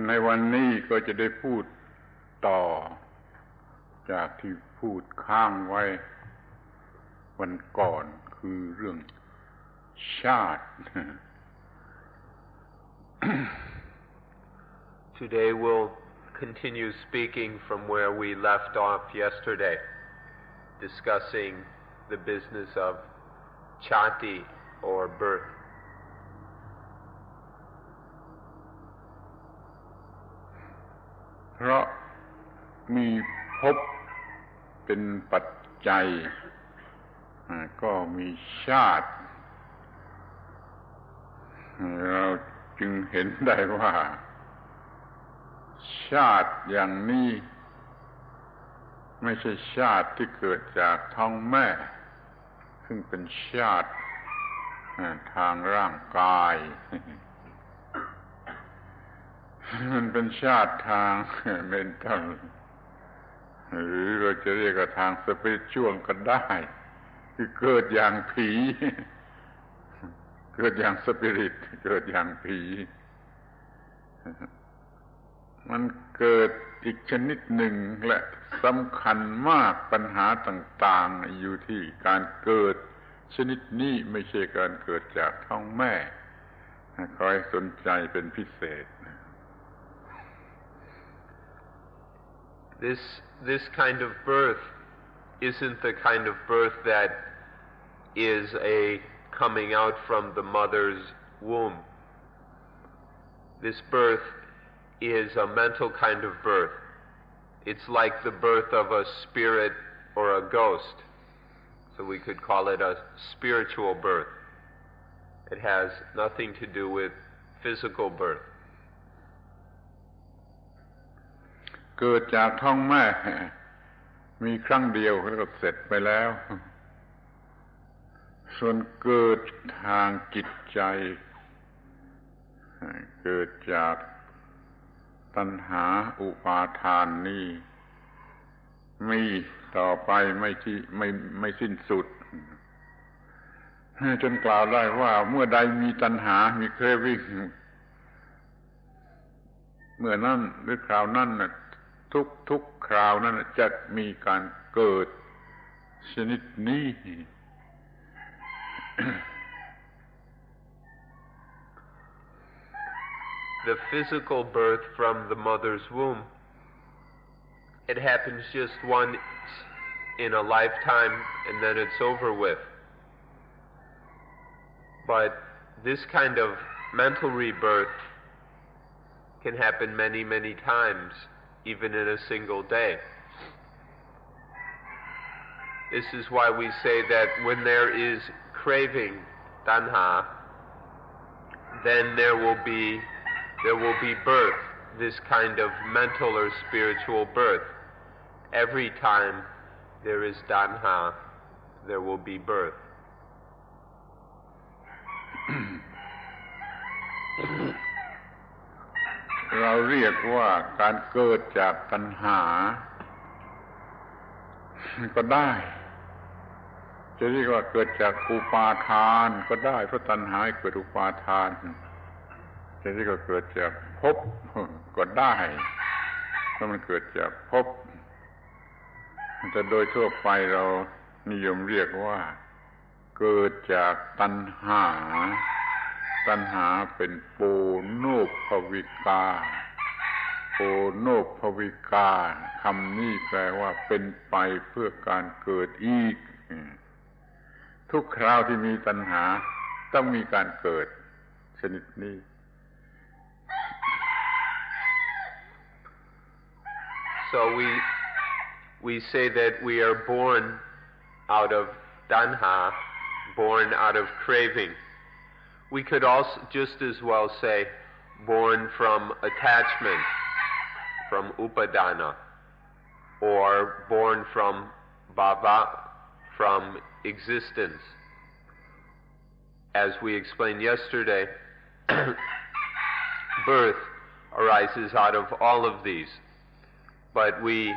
ในวันนี้ก็จะได้พูดต่อจากที่พูดข้างไว้วันก่อนคือเรื่องชาติ Today we'll continue speaking from where we left off yesterday, discussing the business of chati or birth. เพราะมีภพเป็นปัจจัยก็มีชาติเราจึงเห็นได้ว่าชาติอย่างนี้ไม่ใช่ชาติที่เกิดจากท้องแม่ซึ่งเป็นชาติทางร่างกายมันเป็นชาติทางเมนทัลหรือเราจะเรียกว่าทางสปิริตชวลก็ได้คือเกิดอย่างผีเกิดอย่างสปิริตเกิดอย่างผีมันเกิดอีกชนิดหนึ่งและสำคัญมากปัญหาต่างๆอยู่ที่การเกิดชนิดนี้ไม่ใช่การเกิดจากท้องแม่ขอให้สนใจเป็นพิเศษThis kind of birth isn't the kind of birth that is a coming out from the mother's womb. This birth is a mental kind of birth. It's like the birth of a spirit or a ghost. So we could call it a spiritual birth. It has nothing to do with physical birth. เกิดจากท้องแม่มีครั้งเดียวแล้วก็เสร็จไปแล้วส่วนเกิดทางจิตใจเกิดจากตัณหาอุปาทานนี้มีต่อไปไม่สิ้นสุดจนกล่าวได้ว่าเมื่อใดมีตัณหามีเครวิงเมื่อนั้นหรือคราวนั้นทุกคราวนั้นจะมีการเกิดชนิดนี้ The physical birth from the mother's womb, it happens just once in a lifetime and then it's over with. But this kind of mental rebirth can happen many, many times, even in a single day. This is why we say that when there is craving, tanha, then there will be birth, this kind of mental or spiritual birth. Every time there is tanha, there will be birth. เราเรียกว่าการเกิดจากตัณหาก็ได้จะเรียกว่าเกิดจากอุปาทานก็ได้เพราะตัณหาเกิดอุปาทานจะเรียกว่าเกิดจากภพก็ได้เพราะมันเกิดจากภพแต่โดยทั่วไปเรานิยมเรียกว่าเกิดจากตัณหาตัณหาเป็นโปโนภวิกาโปโนภวิกาคำนี้แปลว่าเป็นไปเพื่อการเกิดอีกทุกคราวที่มีตัณหาต้องมีการเกิดชนิดนี้ So we say that we are born out of tanha, born out of craving.We could also just as well say born from attachment, from upadana, or born from bhava, from existence. As we explained yesterday, birth arises out of all of these, but we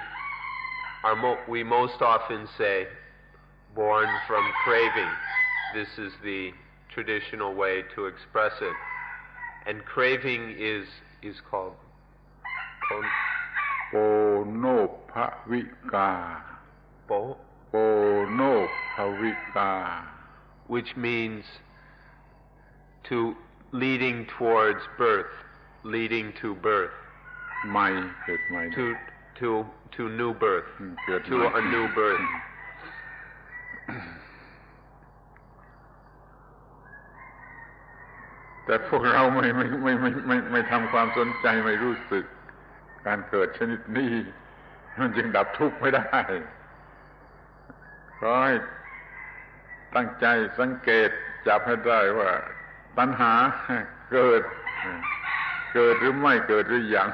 most often say born from craving. This is the traditional way to express it. And craving is called โปโนภวิกา โปโนภวิกา which means to leading towards birth, leading to birth. ใหม่เกิดใหม่ to new birth, to a new birth. แต่พวกเราไม่ทำความสนใจไม่รู้สึกการเกิดชนิดนี้มันจึงดับทุกข์ไม่ได้ขอให้ตั้งใจสังเกตจับให้ได้ว่าตัณหาเกิดหรือไม่เกิดหรือยัง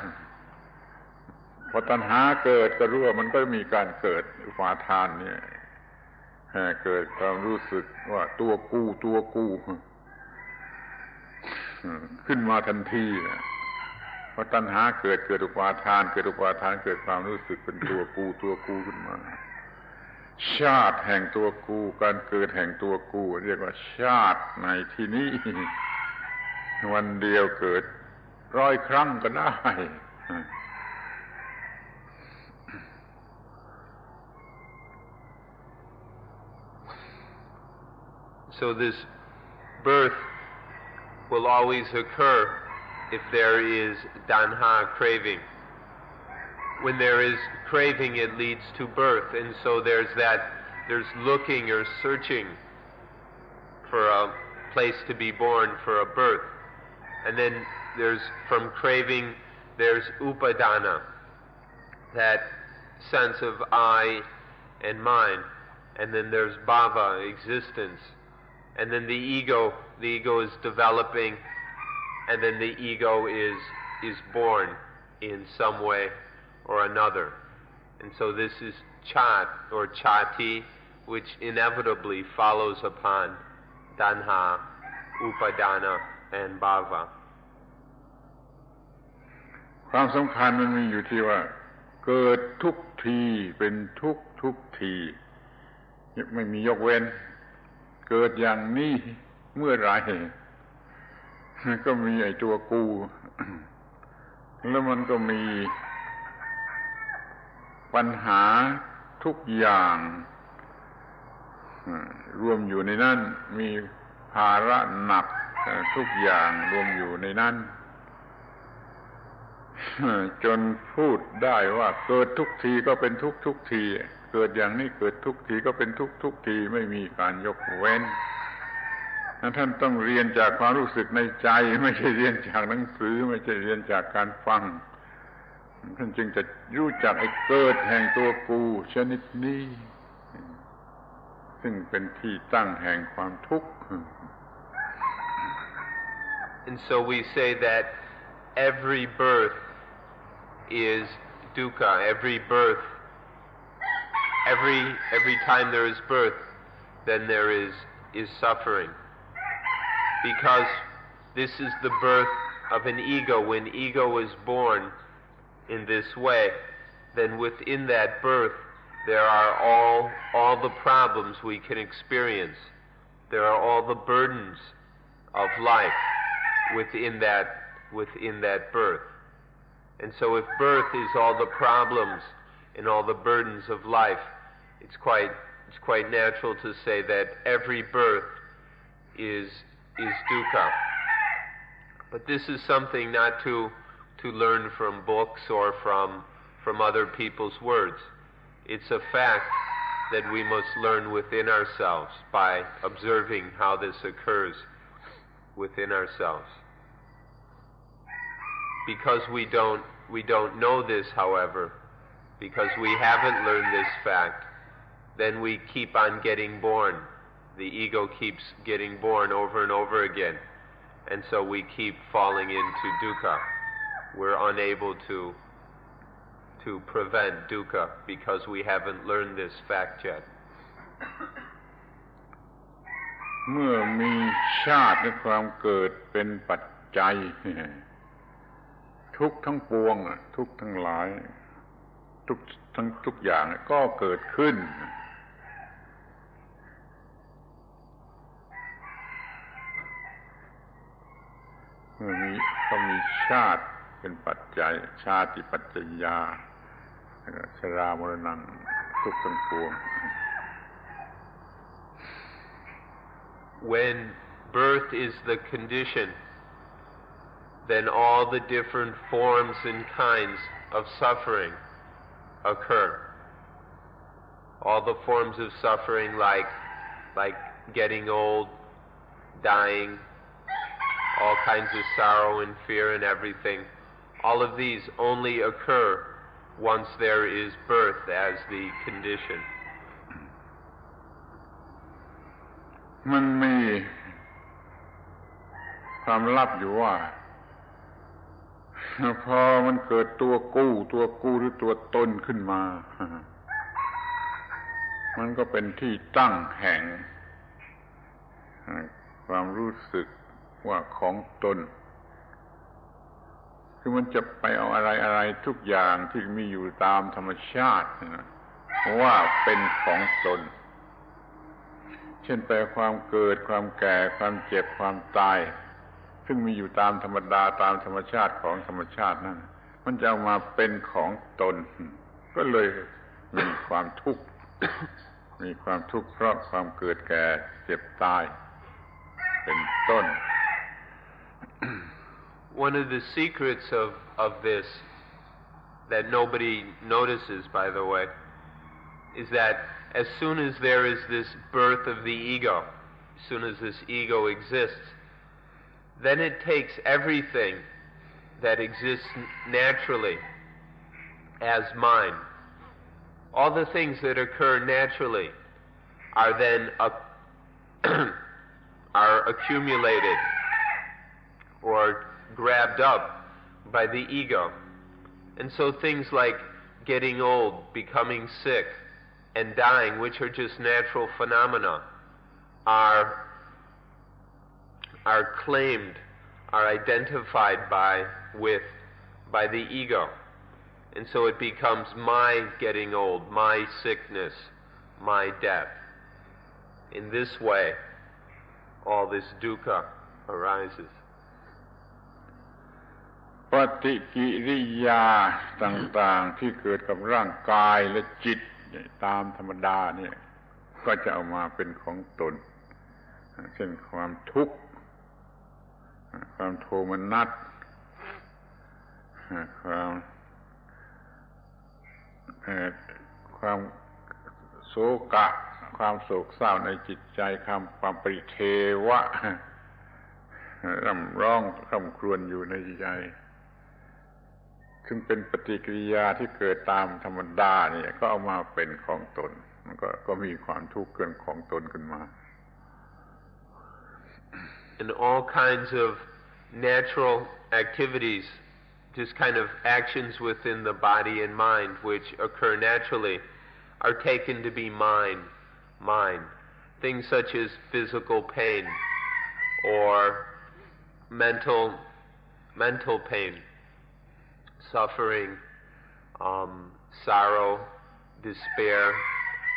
พอตัณหาเกิดก็รู้ว่ามันก็มีการเกิดอุปาทานเนี่ยเกิดความรู้สึกว่าตัวกูขึ้นมาทันทีพอตัณหาเกิดอุปาทานเกิดความรู้สึกเป็นตัวกูขึ้นมาชาติแห่งตัวกูการเกิดแห่งตัวกูเรียกว่าชาติในที่นี้วันเดียวเกิด100 ครั้งก็ได้ So this birth will always occur if there is tanha craving. When there is craving, it leads to birth, and so there's looking or searching for a place to be born, for a birth. And then from craving, there's upadana, that sense of I and mine. And then there's bhava, existence. And then the ego is developing, and then the ego is born in some way or another. And so this is chat or chati, which inevitably follows upon tanha, upadana, and bhava. ความสำคัญมันมีอยู่ที่ว่าเกิดทุกทีเป็นทุกทีไม่มียกเว้นเกิดอย่างนี้เมื่อไรก็มีไอ้ตัวกูแล้วมันก็มีปัญหาทุกอย่างรวมอยู่ในนั้นมีภาระหนักทุกอย่างรวมอยู่ในนั้นจนพูดได้ว่าเกิดทุกทีก็เป็นทุกทีเกิดอย่างนี้เกิดทุกทีก็เป็นทุกทีไม่มีการยกเว้นท่านต้องเรียนจากความรู้สึกในใจไม่ใช่เรียนจากหนังสือไม่ใช่เรียนจากการฟังท่านจึงจะรู้จักไอ้เกิดแห่งตัวกูชนิดนี้ซึ่งเป็นที่ตั้งแห่งความทุกข์ And so we say that every birth is dukkha. Every birth, every time there is birth, then there is suffering. Because this is the birth of an ego. When ego is born in this way, then within that birth there are all the problems we can experience. There are all the burdens of life within that birth. And so if birth is all the problems and all the burdens of life, it's quite natural to say that every birth is dukkha. But this is something not to learn from books or from other people's words. It's a fact that we must learn within ourselves by observing how this occurs within ourselves. Because we don't know this, however, because we haven't learned this fact, then we keep on getting born. The ego keeps getting born over and over again, and so we keep falling into dukkha. We're unable to prevent dukkha because we haven't learned this fact yet. เมื่อมีชาติและความเกิดเป็นปัจจัยทุกทั้งปวงทุกทั้งหลายทุกอย่างก็เกิดขึ้นเมื่อมีชาติ เป็นปัจจัยชาติปัจจยาชรามรณะทุกข์ทั้งปวง When birth is the condition, then all the different forms and kinds of suffering occur. All the forms of suffering like getting old, dying, all kinds of sorrow and fear and everything, all of these only occur once there is birth as the condition. มันมีความลับอยู่ว่าพอมันเกิดตัวกู้หรือตัวตนขึ้นมามันก็เป็นที่ตั้งแห่งความรู้สึกว่าของตนคือมันจะไปเอาอะไรทุกอย่างที่มีอยู่ตามธรรมชาติว่าเป็นของตนเช่นแปลความเกิดความแก่ความเจ็บความตายซึ่งมีอยู่ตามธรรมดาตามธรรมชาติของธรรมชาตินั่นมันจะเอามาเป็นของตนก็เลยมีความทุกข์ มีความทุกข์เพราะความเกิดแก่เจ็บตายเป็นต้น One of the secrets of this that nobody notices, by the way, is that as soon as there is this birth of the ego, as soon as this ego exists, then it takes everything that exists naturally as mine. All the things that occur naturally are then are accumulated or grabbed up by the ego. And so things like getting old, becoming sick, and dying, which are just natural phenomena, are claimed, are identified by the ego. And so it becomes my getting old, my sickness, my death. In this way, all this dukkha arises. ปฏิกิริยาต่างๆที่เกิดกับร่างกายและจิตตามธรรมดาเนี่ยก็จะเอามาเป็นของตนเช่นความทุกข์ความโทมนัสความโศกะความโศกเศร้าในจิตใจความปริเทวะร่ำร้องคร่ำครวญอยู่ในใจซึ่งเป็นปฏิกิริยาที่เกิดตามธรรมดาเนี่ยก็เอามาเป็นของตนมันก็มีความทุกข์เกินของตนขึ้นมา And all kinds of natural activities, just kind of actions within the body and mind which occur naturally, are taken to be mine. Things such as physical pain or mental pain, suffering, sorrow, despair.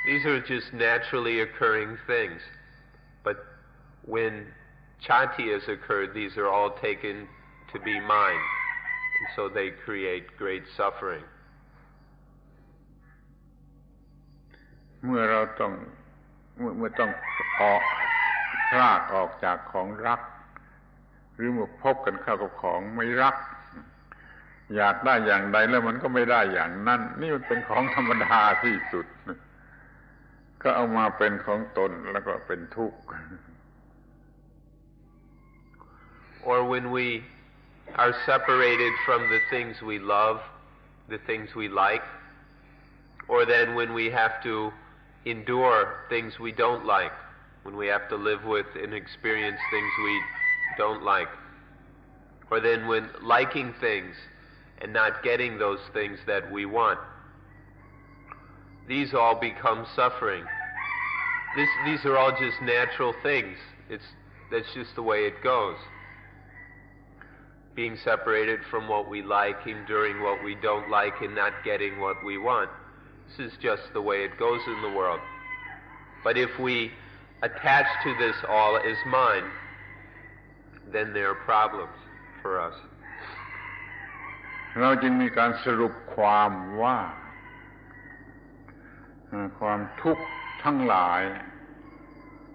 These are just naturally occurring things. But when chati has occurred, these are all taken to be mine. And so they create great suffering. เมื่อเราต้องพรากออกจากของรักหรือมาพบกันเข้ากับของไม่รักอยากได้อย่างใดแล้วมันก็ไม่ได้อย่างนั้นนี่มันเป็นของธรรมดาที่สุดก็เอามาเป็นของตนแล้วก็เป็นทุกข์ Or when we are separated from the things we love, the things we like, or then when we have to endure things we don't like, when we have to live with and experience things we don't like, or then when liking things and not getting those things that we want, these all become suffering. These are all just natural things. That's just the way it goes. Being separated from what we like, enduring what we don't like, and not getting what we want. This is just the way it goes in the world. But if we attach to this all as mine, then there are problems for us. เราจึงมีการสรุปความว่าความทุกข์ทั้งหลาย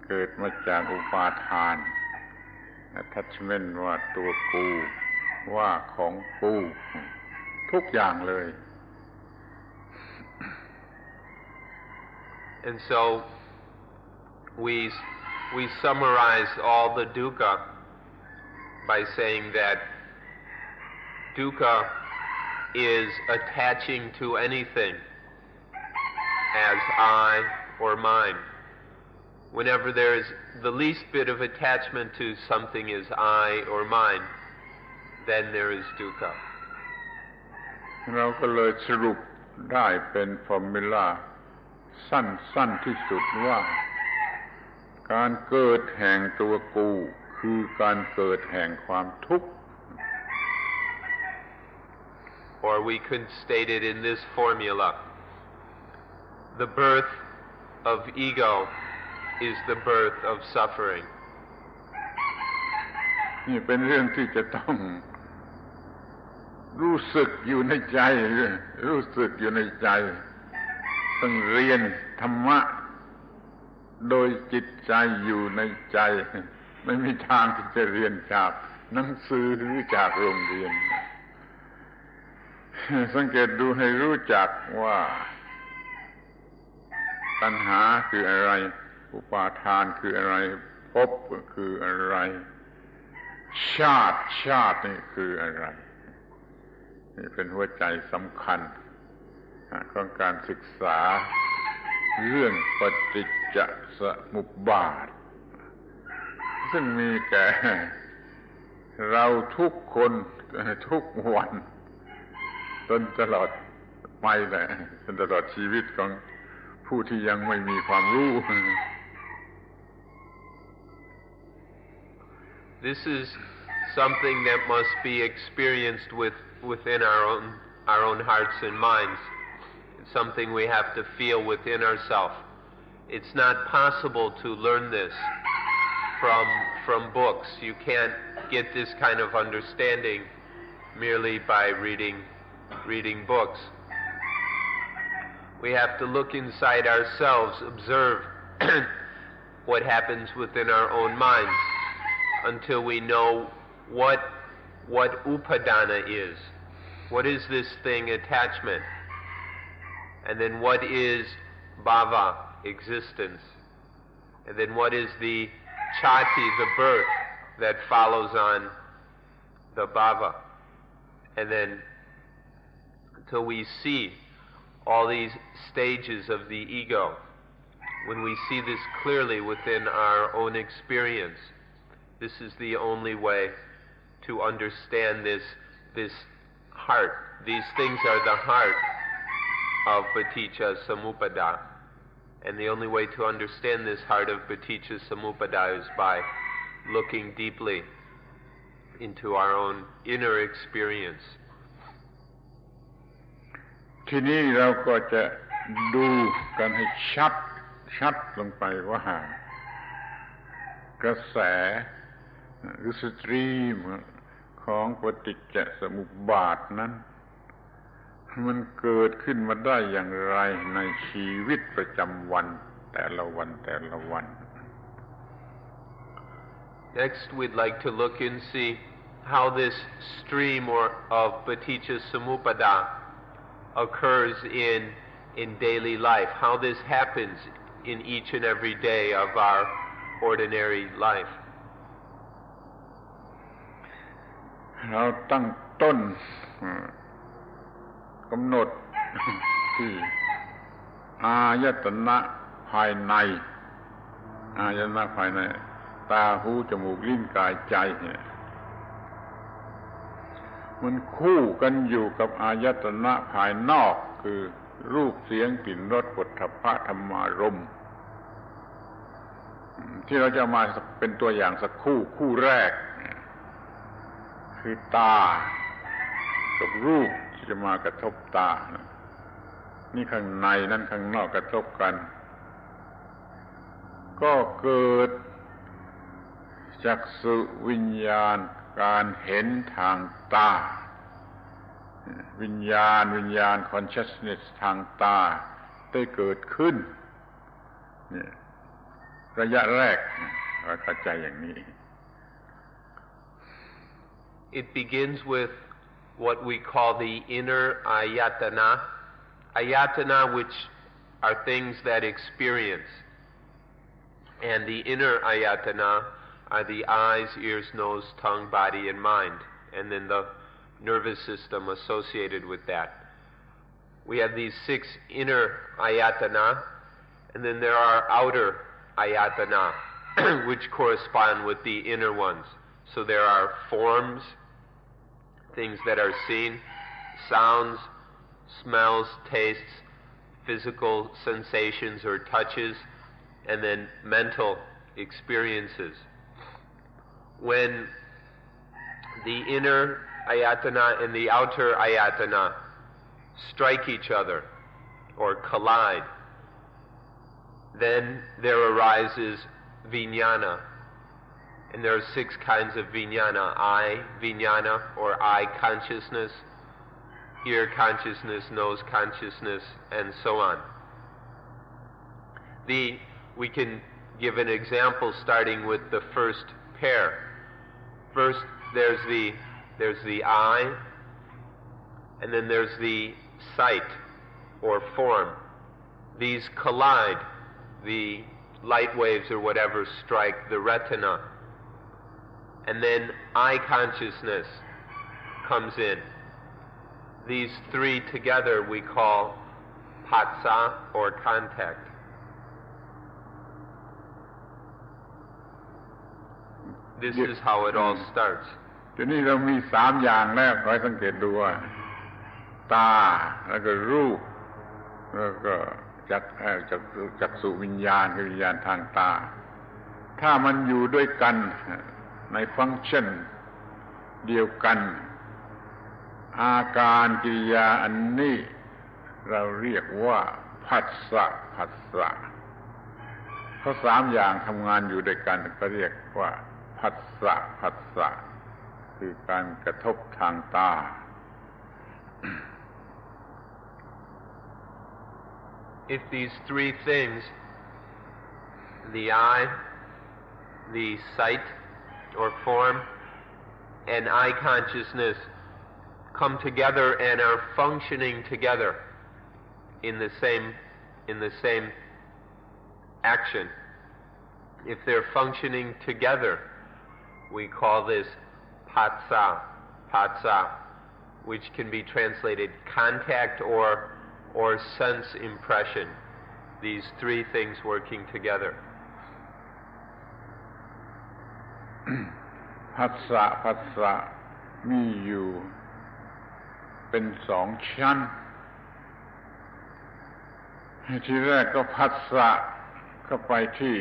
เกิดมาจากอุปาทาน attachment ว่าตัวกูว่าของกูทุกอย่างเลย And so we summarize all the dukkha by saying that dukkha is attaching to anything as I or mine. Whenever there is the least bit of attachment to something as I or mine, then there is dukkha. เราก็เลยสรุปได้เป็นฟอร์มูลาสั้นที่สุดว่าการเกิดแห่งตัวกูคือการเกิดแห่งความทุกข์ Or we could state it in this formula: the birth of ego is the birth of suffering. นี่เป็นเรื่องที่จะต้องรู้สึกอยู่ในใจต้องเรียนธรรมะโดยจิตใจอยู่ในใจไม่มีทางที่จะเรียนจากหนังสือหรือจากโรงเรียนสังเกตดูให้รู้จักว่าตัณหาคืออะไรอุปาทานคืออะไรภพคืออะไรชาตินี่คืออะไรนี่เป็นหัวใจสำคัญของการศึกษาเรื่องปฏิจจสมุปบาทซึ่งมีแก่เราทุกคนทุกวันจนตลอดไปแหละจนตลอดชีวิตของผู้ที่ยังไม่มีความรู้ This is something that must be experienced within our own hearts and minds. It's something we have to feel within ourselves. It's not possible to learn this from books. You can't get this kind of understanding merely by reading books. We have to look inside ourselves, observe what happens within our own minds until we know what upadana is. What is this thing, attachment? And then what is bhava, existence? And then what is the chati, the birth that follows on the bhava? And then until we see all these stages of the ego, when we see this clearly within our own experience, this is the only way to understand this heart. These things are the heart of Paticca Samuppada. And the only way to understand this heart of Paticca Samuppada is by looking deeply into our own inner experience. ทีนี้เราก็จะดูกันให้ชัดลงไปว่ากระแสหรือสตรีมของปฏิจจสมุปบาทนั้นมันเกิดขึ้นมาได้อย่างไรในชีวิตประจำวันแต่ละวัน Next, we'd like to look and see how this stream of Paticca Samuppada occurs in daily life, how this happens in each and every day of our ordinary life. เราตั้งต้นกำหนดที่อายตนะภายในตาหูจมูกลิ้นกายใจเนี่ยมันคู่กันอยู่กับอายตนะภายนอกคือรูปเสียงกลิ่นรสโผฏฐัพพะธรรมารมณ์ที่เราจะมาเป็นตัวอย่างสักคู่แรกคือตากับรูปที่จะมากระทบตานี่ข้างในนั่นข้างนอกกระทบกันก็เกิดจักษุวิญญาณการเห็นทางตา วิญญาณ consciousness ทางตาได้เกิดขึ้นนี่ระยะแรกเข้าใจอย่างนี้ It begins with what we call the inner ayatana, which are things that experience, and the inner ayatana are the eyes, ears, nose, tongue, body, and mind, and then the nervous system associated with that. We have these 6 inner ayatana, and then there are outer ayatana, which correspond with the inner ones. So there are forms, things that are seen, sounds, smells, tastes, physical sensations or touches, and then mental experiences. When the inner ayatana and the outer ayatana strike each other or collide, then there arises Vinyana. And there are 6 kinds of Vinyana: eye Vinyana, or eye consciousness, ear consciousness, nose consciousness, and so on. We can give an example starting with the first pair. First, there's the eye, and then there's the sight or form. These collide. The light waves or whatever strike the retina, and then eye consciousness comes in. These 3 together we call patsa, or contact. This is how it all starts. ทีนี้เรามี3อย่างแล้วขอให้สังเกตดูว่าตาแล้วก็รูปแล้วก็จักษุวิญญาณคือวิญญาณทางตาถ้ามันอยู่ด้วยกันในฟังก์ชันเดียวกันอาการกิริยาอันนี้เราเรียกว่าผัสสะเพราะ3อย่างทำงานอยู่ด้วยกันก็เรียกว่าผัสสะคือการกระทบทางตาIf these 3 things, the eye, the sight or form, and eye consciousness come together and are functioning together in the same action, if they're functioning together, we call this patsa, which can be translated contact or sense impression. These 3 things working together. ผัสสะมีอยู่เป็น2 ชั้นทีแรกก็ผัสสะก็ไปที่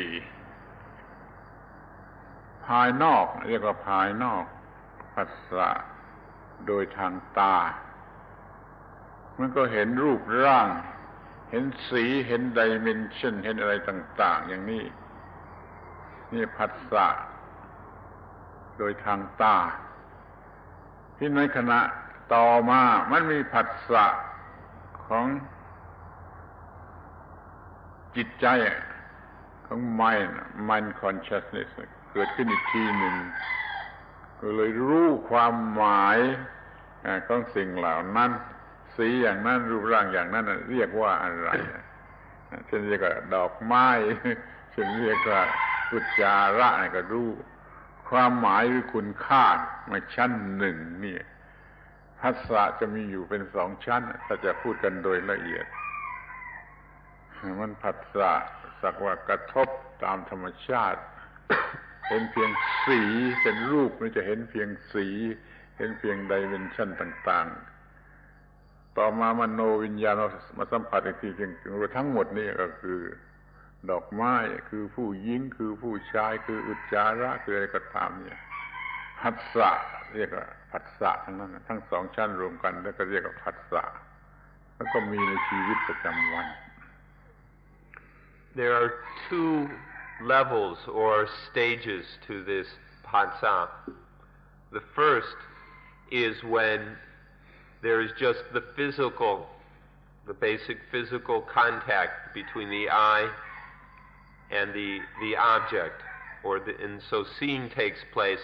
ภายนอกเรียกว่าภายนอกผัสสะโดยทางตามันก็เห็นรูปร่างเห็นสีเห็นไดเมนชั่นเห็นอะไรต่างๆอย่างนี้นี่ผัสสะโดยทางตาที่ในขณะต่อมามันมีผัสสะของจิตใจของ mind consciousness เกิดขึ้นอีกทีหนึ่งก็เลยรู้ความหมายของสิ่งเหล่านั้นสีอย่างนั้นรูปร่างอย่างนั้นเรียกว่าอะไรเช่นเรียกว่าดอกไม้เช่นเรียกว่าอุจจาระก็รู้ความหมายหรือคุณค่าในชั้นหนึ่งนี่ผัสสะจะมีอยู่เป็น2 ชั้นถ้าจะพูดกันโดยละเอียดมันผัสสะสักว่ากระทบตามธรรมชาติเห็นเพียงสีเป็นรูปมันจะเห็นเพียงสีเห็นเพียงไดเมนชั่นต่างๆต่อมามโนวิญญาณมาสัมผัสอีกทีเพียงทั้งหมดนี่ก็คือดอกไม้คือผู้หญิงคือผู้ชายคืออุจจาระคืออะไรก็ตามเนี่ยผัสสะเรียกว่าผัสสะทั้งนั้นทั้ง2 ชั้นรวมกันแล้วก็เรียกว่าผัสสะแล้วก็มีในชีวิตประจำวัน There are 2 levels or stages to this patsa. The first is when there is just the basic physical contact between the eye and the object, and so seeing takes place,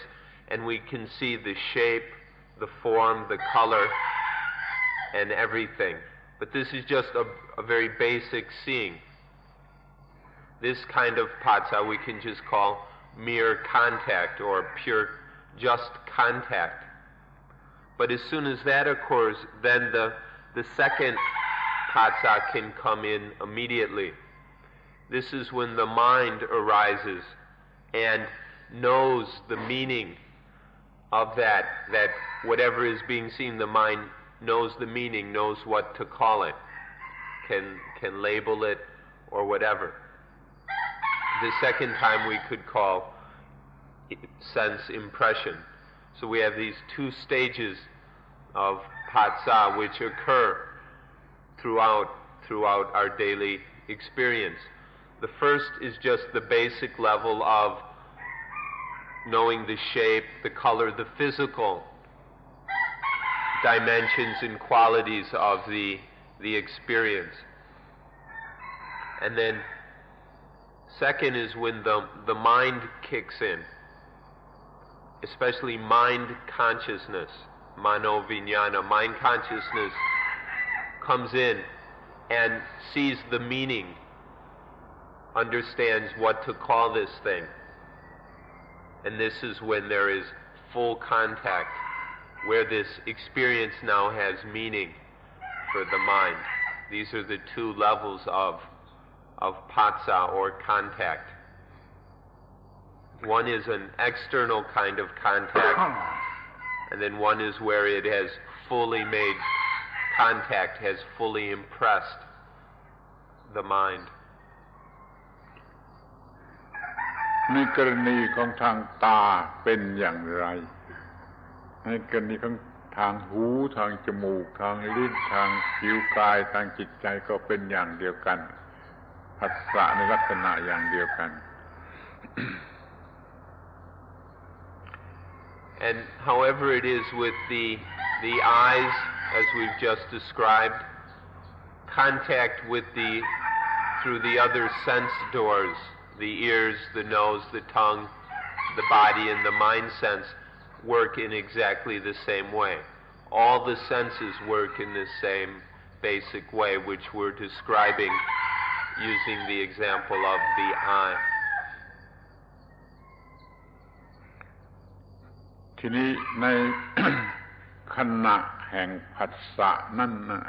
and we can see the shape, the form, the color, and everything. But this is just a very basic seeing. This kind of patsa we can just call mere contact or pure just contact. But as soon as that occurs, then the second patsa can come in immediately. This is when the mind arises and knows the meaning of that whatever is being seen, the mind knows the meaning, knows what to call it, can label it or whatever. The second time we could call sense impression. So we have these two stages of patsa which occur throughout our daily experience. The first is just the basic level of knowing the shape, the color, the physical dimensions and qualities of the experience. And then second is when the mind kicks in, especially mind consciousness, mano vinyana. Mind consciousness comes in and sees the meaning, understands what to call this thing. And this is when there is full contact, where this experience now has meaning for the mind. These are the two levels of patsa or contact. One is an external kind of contact, and then one is where it has fully made contact, has fully impressed the mind. ในกรณีของทางตาเป็นอย่างไรในกรณีของทางหูทางจมูกทางลิ้นทางผิวกายทางจิตใจก็เป็นอย่างเดียวกันผัสสะในลักษณะอย่างเดียวกัน And however it is with the eyes, as we've just described, contact with through the other sense doors, the ears, the nose, the tongue, the body, and the mind sense work in exactly the same way. All the senses work in the same basic way, which we're describing using the example of the eye. ทีนี้ใน ขณะแห่งผัสสะนั่นนะ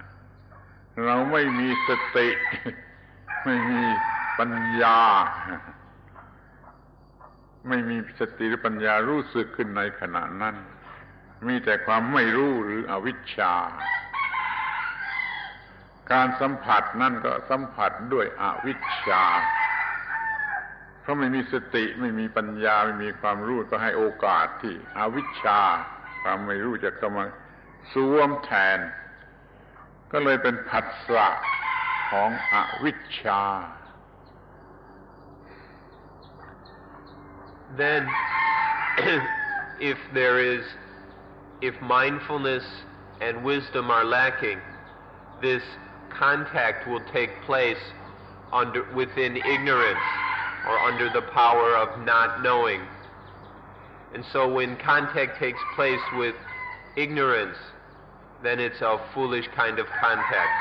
เราไม่มีสติ ไม่มีปัญญา ไม่มีสติหรือปัญญารู้สึกขึ้นในขณะนั้นมีแต่ความไม่รู้หรืออวิชชาการสัมผัสนั่นก็สัมผัสด้วยอวิชชาเพราะไม่มีสติไม่มีปัญญาไม่มีความรู้ก็ให้โอกาสที่อวิชชาความไม่รู้จะเข้ามาสวมแทนก็เลยเป็นผัสสะของอวิชชา Then if mindfulness and wisdom are lacking, this contact will take place within ignorance or under the power of not knowing. And so when contact takes place with ignorance, then it's a foolish kind of contact,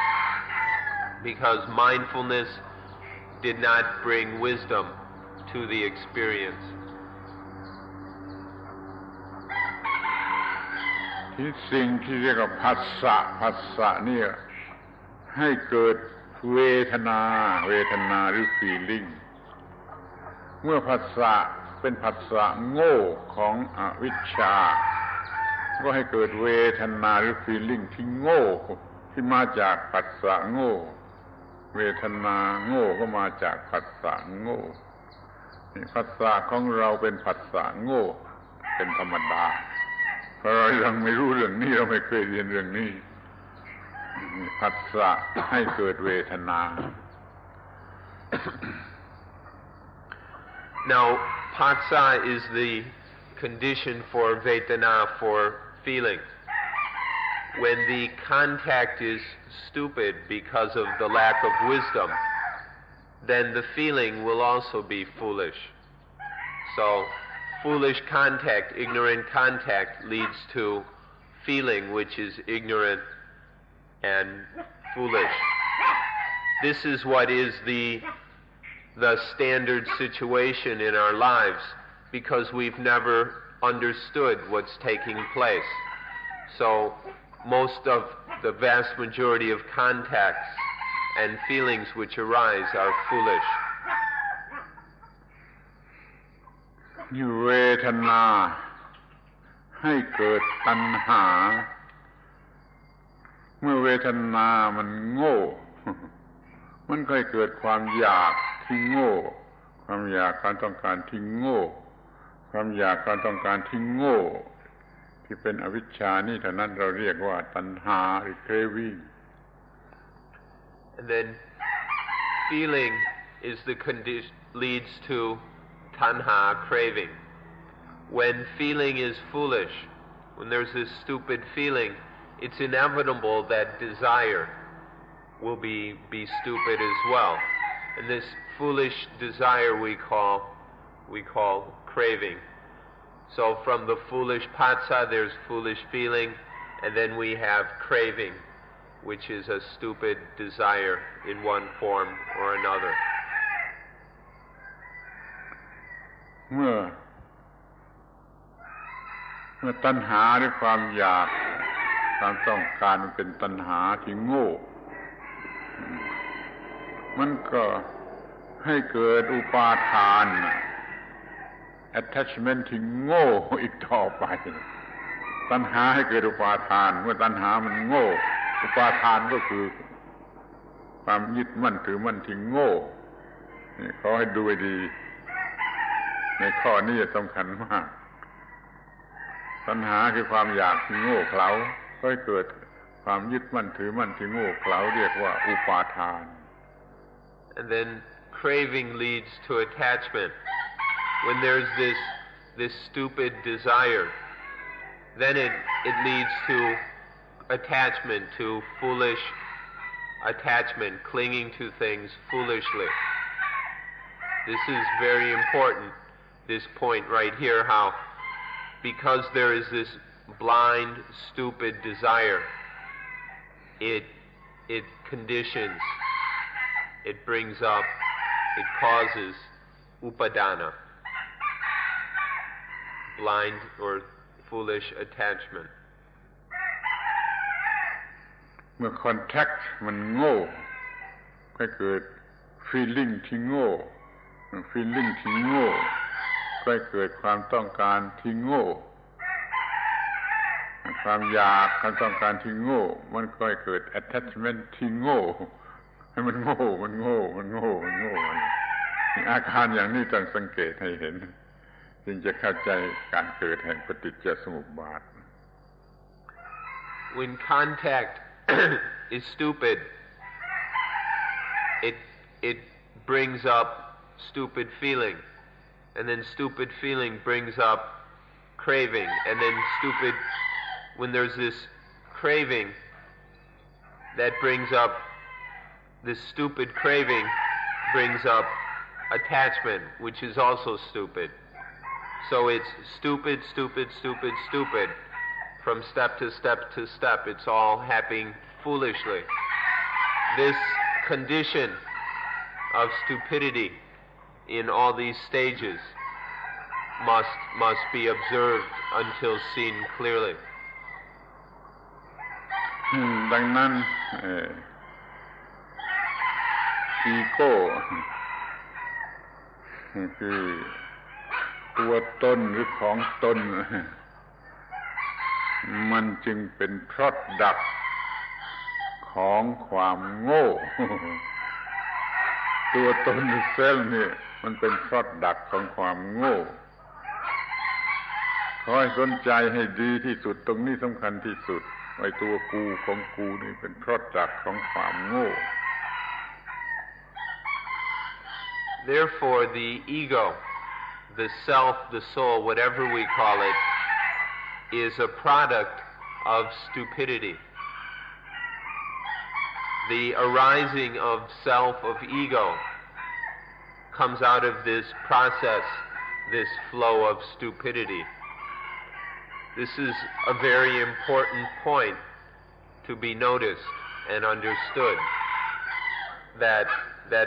because mindfulness did not bring wisdom to the experience. ที่สิ่งที่เรียกว่าผัสสะเนี่ยให้เกิดเวทนาหรือ feeling เมื่อผัสสะเป็นผัสสะโง่ของอวิชชาก็ให้เกิดเวทนาหรือ feeling ที่โง่ที่มาจากผัสสะโง่เวทนาโง่ก็มาจากผัสสะโง่ผัสสะของเราเป็นผัสสะโง่เป็นธรรมดาเพราะเรายังไม่รู้เรื่องนี้เราไม่เคยเรียนเรื่องนี้ผัสสะให้เกิดเวทนา Now, patsa is the condition for vedana, for feeling. when the contact is stupid because of the lack of wisdom, then the feeling will also be foolish. So, foolish contact, ignorant contact, leads to feeling which is ignorant and foolish. This is what is the standard situation in our lives, because we've never understood what's taking place. So most of the vast majority of contacts and feelings which arise are foolish. เวทนาให้เกิดตัณหาเมื่อเวทนามันโง่มันก็เกิดความอยากที่โง่ความอยากการต้องการที่โง่ความอยากการต้องการที่โง่ที่เป็นอวิชชานี่เท่านั้นเราเรียกว่าตัณหาหรือ craving. And then feeling is the condition leads to tanha, craving. When feeling is foolish, when there's this stupid feeling, it's inevitable that desire will be stupid as well. And this foolish desire we call craving. So from the foolish patsa there's foolish feeling, and then we have craving, which is a stupid desire in one form or another. เมื่อตัณหาหรือความอยากความต้องการมันเป็นตัณหาที่โง่มันก็ให้เกิดอุปาทาน attachment ที่โง่อีกต่อไปตัณหาให้เกิดอุปาทานเมื่อตัณหามันโง่อุปาทานก็คือความยึดมั่นถือมั่นที่โง่ขอให้ดูให้ดีในข้อนี้สำคัญมากตัณหาคือความอยากที่โง่เขลาก็ให้เกิดความยึดมั่นถือมั่นที่โง่เขลาเรียกว่าอุปาทาน And then craving leads to attachment. When there's this stupid desire, then it leads to attachment, to foolish attachment, clinging to things foolishly. This is very important, this point right here, how because there is this blind, stupid desire, it conditions, it brings up, it causes upadana, blind or foolish attachment. เมื่อ contact มันโง่ก็เกิด feeling ที่โง่ feeling ที่โง่ก็เกิดความต้องการที่โง่ความอยากความต้องการที่โง่มันก็เกิด attachment ที่โง่ให้มันโง่อาการอย่างนี้ต้องสังเกตให้เห็นจึงจะเข้าใจการเกิดแห่งปฏิจจสมุปบาท When contact is stupid, it brings up stupid feeling, and then stupid feeling brings up craving, and then when there's this craving that brings up this stupid craving brings up attachment, which is also stupid. So it's stupid from step to step. It's all happening foolishly. This condition of stupidity in all these stages must be observed until seen clearly. ดังนั้นอีโก้คือตัวตนหรือของตนมันจึงเป็นพรอดักของความโง่ตัวตนหรือเซลล์นี่มันเป็นพรอดักของความโง่ขอให้สนใจให้ดีที่สุดตรงนี้สำคัญที่สุดไอ้ตัวกูของกูนี่เป็นพรอดักของความโง่ Therefore, the ego, the self, the soul, whatever we call it, is a product of stupidity. the arising of self, of ego, comes out of this process, this flow of stupidity. This is a very important point to be noticed and understood, that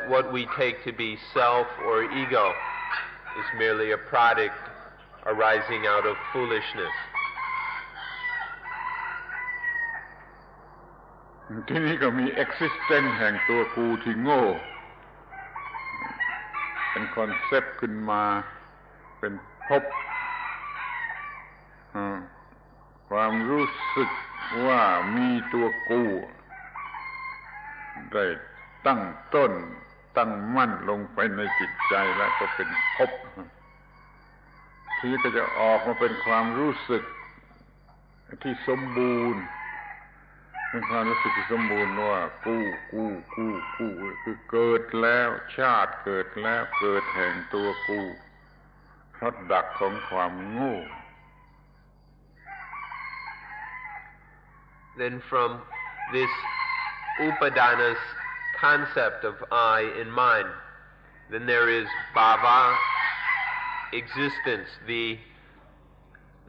what we take to be self or ego is merely a product arising out of foolishness. ที่นี้ก็มี existence แห่งตัวกูที่โง่เป็นคอนเซปต์ขึ้นมาเป็นภพความรู้สึกว่ามีตัวกูได้ตั้งต้นตั้งมั่นลงไปในจิตใจแล้วก็เป็นภพทีนี้ก็จะออกมาเป็นความรู้สึกที่สมบูรณ์เป็นความรู้สึกที่สมบูรณ์ว่ากูคือเกิดแล้วชาติเกิดแล้วเกิดแห่งตัวกูเพราะดักของความโง่ Then from this upadana's concept of I in mind, then there is bhava, existence. The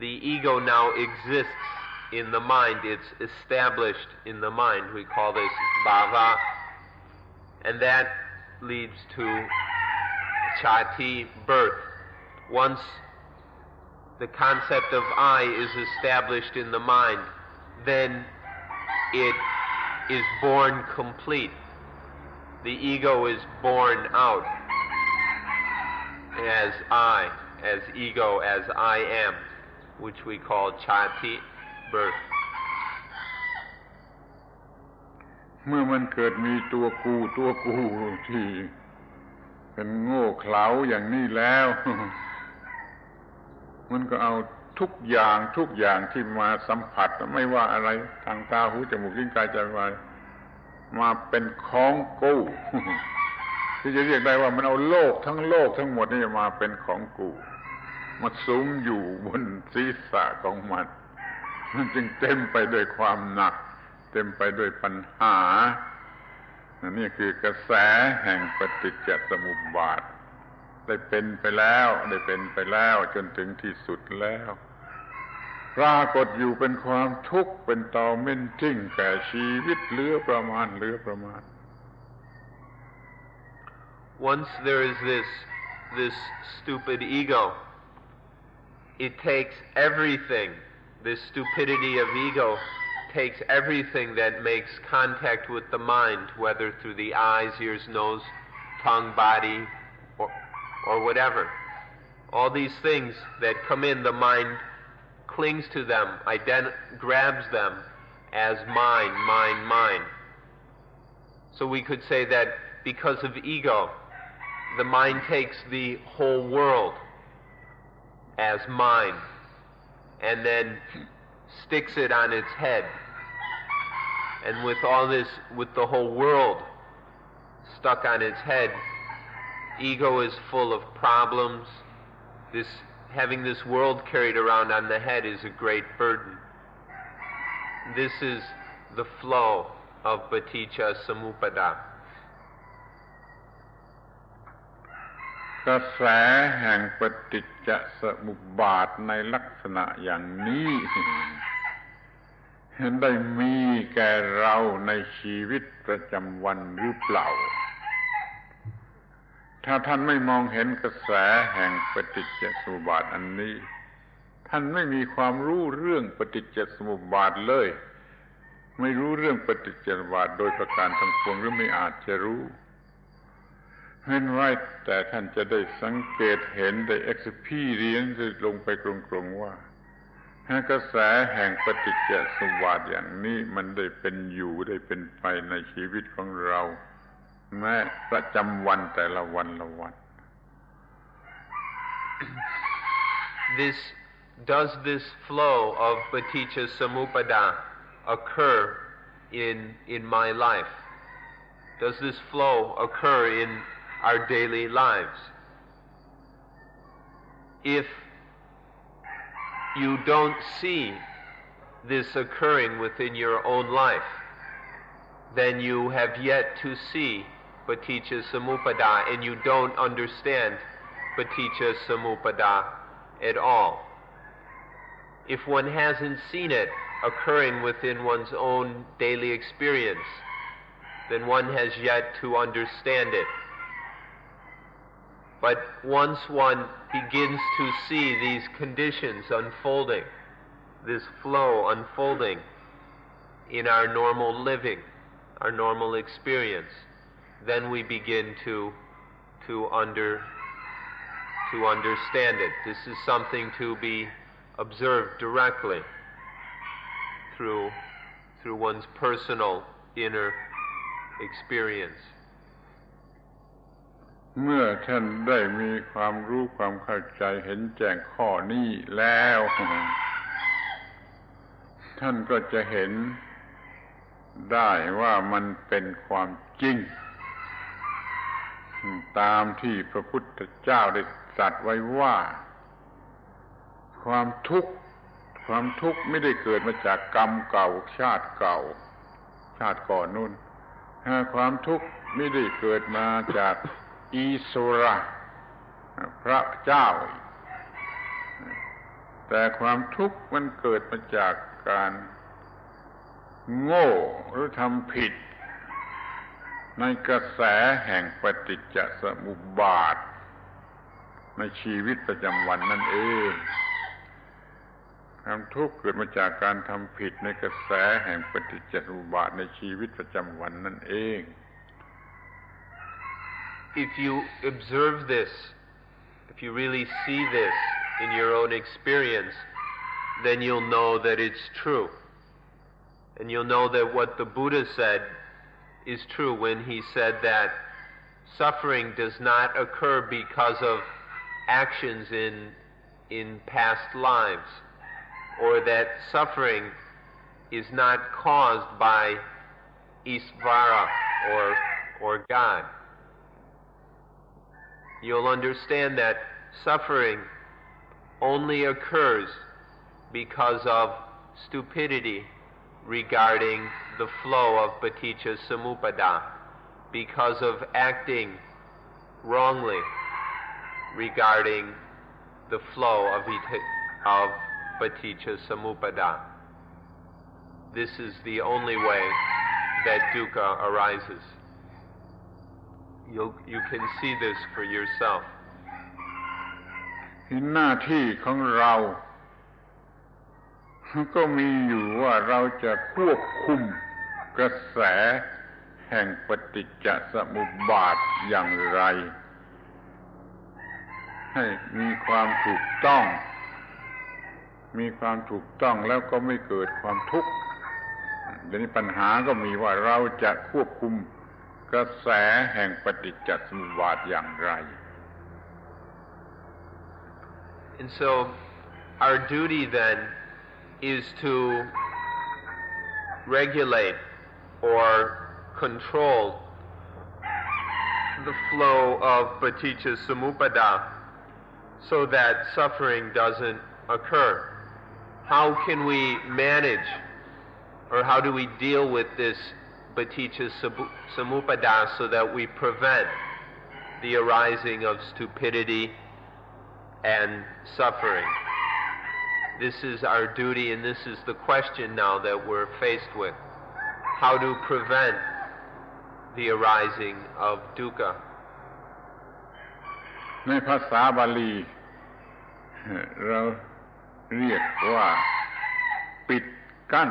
ego now exists in the mind. It's established in the mind. We call this bhava, and that leads to chati, birth. Once the concept of I is established in the mind, then it is born complete. The ego is born out as I, as ego, as I am, which we call chati, birth. เมื่อมันเกิดมีตัวกูที่เป็นโง่เขลาอย่างนี้แล้ว มันก็เอาทุกอย่างที่มาสัมผัสไม่ว่าอะไรทางตาหูจมูกลิ้นกายใจมาเป็นของกู ที่จะเรียกได้ว่ามันเอาโลกทั้งหมดนี่มาเป็นของกูมาสุมอยู่บนศีรษะของมันจึงเต็มไปด้วยความหนักเต็มไปด้วยปัญหานี่คือกระแสแห่งปฏิจจสมุปบาทได้เป็นไปแล้วจนถึงที่สุดแล้วปรากฏอยู่เป็นความทุกข์เป็นตอเม่นทิ้งแก่ชีวิตเหลือประมาณ Once there is this stupid ego, it takes everything. This stupidity of ego takes everything that makes contact with the mind, whether through the eyes, ears, nose, tongue, body, or whatever. All these things that come in, the mind clings to them, grabs them as mine. So we could say that because of ego, the mind takes the whole world as mine and then sticks it on its head. And with all this, with the whole world stuck on its head, ego is full of problems. Having this world carried around on the head is a great burden. This is the flow of Paticca Samuppada. กระแสแห่งปฏิจจสมุปบาทในลักษณะอย่างนี้ได้มีแก่เราในชีวิตประจำวันหรือเปล่าถ้าท่านไม่มองเห็นกระแสแห่งปฏิจจสมุปบาทอันนี้ท่านไม่มีความรู้เรื่องปฏิจจสมุปบาทเลยไม่รู้เรื่องปฏิจจสมุปบาทโดยประการทั้งปวงหรือไม่อาจจะรู้เห็นไว้แต่ท่านจะได้สังเกตเห็นได้ experience ลงไปกลงๆว่ากระแสแห่งปฏิจจสมุปบาทอย่างนี้มันได้เป็นอยู่ได้เป็นไปในชีวิตของเราแม้ประจำวันแต่ละวัน Does this flow of Paticca Samuppada occur in my life? Does this flow occur in our daily lives? If you don't see this occurring within your own life, then you have yet to see Paticca Samuppada, and you don't understand Paticca Samuppada at all. If one hasn't seen it occurring within one's own daily experience, then one has yet to understand it. But once one begins to see these conditions unfolding, this flow unfolding in our normal living, our normal experience, then we begin to understand it. This is something to be observed directly through one's personal inner experience. เมื่อท่านได้มีความรู้ความเข้าใจเห็นแจ้งข้อนี้แล้วท่านก็จะเห็นได้ว่ามันเป็นความจริงตามที่พระพุทธเจ้าได้ตรัสไว้ว่าความทุกข์ไม่ได้เกิดมาจากกรรมเก่าชาติก่อนนู่นความทุกข์ไม่ได้เกิดมาจากอีสระพระเจ้าแต่ความทุกข์มันเกิดมาจากการโง่หรือทำผิดในกระแสแห่งปฏิจจสมุปบาทในชีวิตประจำวันนั่นเองความทุกข์เกิดมาจากการทำผิดในกระแสแห่งปฏิจจสมุปบาทในชีวิตประจำวันนั่นเอง If you observe this, if you really see this in your own experience, then you'll know that it's true. And you'll know that what the Buddha said is true when he said that suffering does not occur because of actions in past lives, or that suffering is not caused by Isvara or God. You'll understand that suffering only occurs because of stupidity regarding the flow of Paticca Samuppada, because of acting wrongly regarding the flow of Paticca Samuppada. This is the only way that dukkha arises. You can see this for yourself. หน้าที่ของเราก็มีอยู่ว่าเราจะควบคุมกระแสแห่งปฏิจจสมุปบาทอย่างไรให้มีความถูกต้องแล้วก็ไม่เกิดความทุกข์เดี๋ยวนี้ปัญหาก็มีว่าเราจะควบคุมกระแสแห่งปฏิจจสมุปบาทอย่างไร And so our duty then is to regulate or control the flow of Paticca Samuppada so that suffering doesn't occur. How can we manage, or how do we deal with this Paticca Samuppada so that we prevent the arising of stupidity and suffering? This is our duty, and this is the question now that we're faced with. How to prevent the arising of dukkha. ในภาษาบาลีเราเรียกว่าปิดกั้น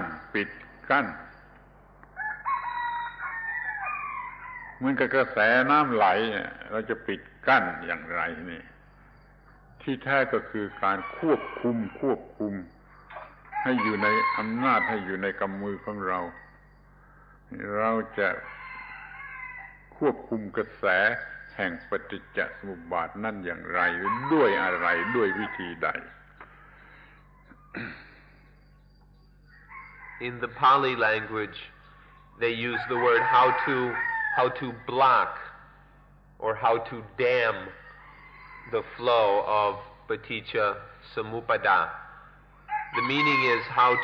เหมือนกับกระแสน้ำไหลเราจะปิดกั้นอย่างไรนี่ที่แท้ก็คือการควบคุมให้อยู่ในอำนาจให้อยู่ในกำมือของเราจะควบคุมกระแสแห่งปฏิจจสมุปบาทนั่นอย่างไรด้วยอะไรด้วยวิธีใด In the Pali language, they use the word how to block or how to dam the flow of Paticca Samuppada. The meaning is how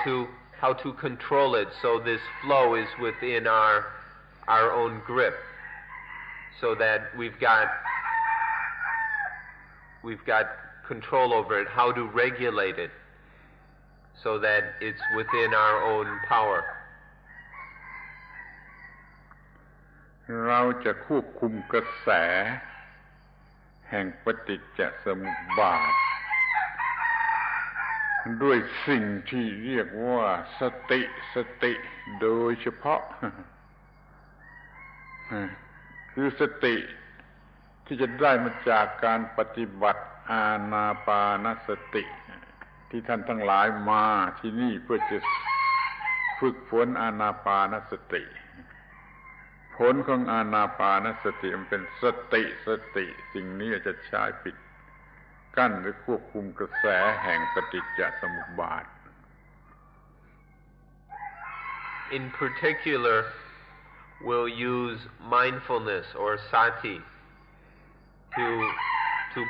to control it so this flow is within our own grip, so that we've got control over it, how to regulate it, so that it's within our own power. เราจะควบคุมกระแสแห่งปฏิจจสมุปบาทด้วยสิ่งที่เรียกว่าสติโดยเฉพาะคือสติที่จะได้มาจากการปฏิบัติอานาปานสติที่ท่านทั้งหลายมาที่นี่เพื่อจะฝึกฝนอานาปานสติผลของอานาปานสติมันเป็นสติสิ่งนี้จะใช้ปิดกั้นหรือควบคุมกระแสแห่งปฏิจจสมุปบาท In particular, we'll use mindfulness or sati to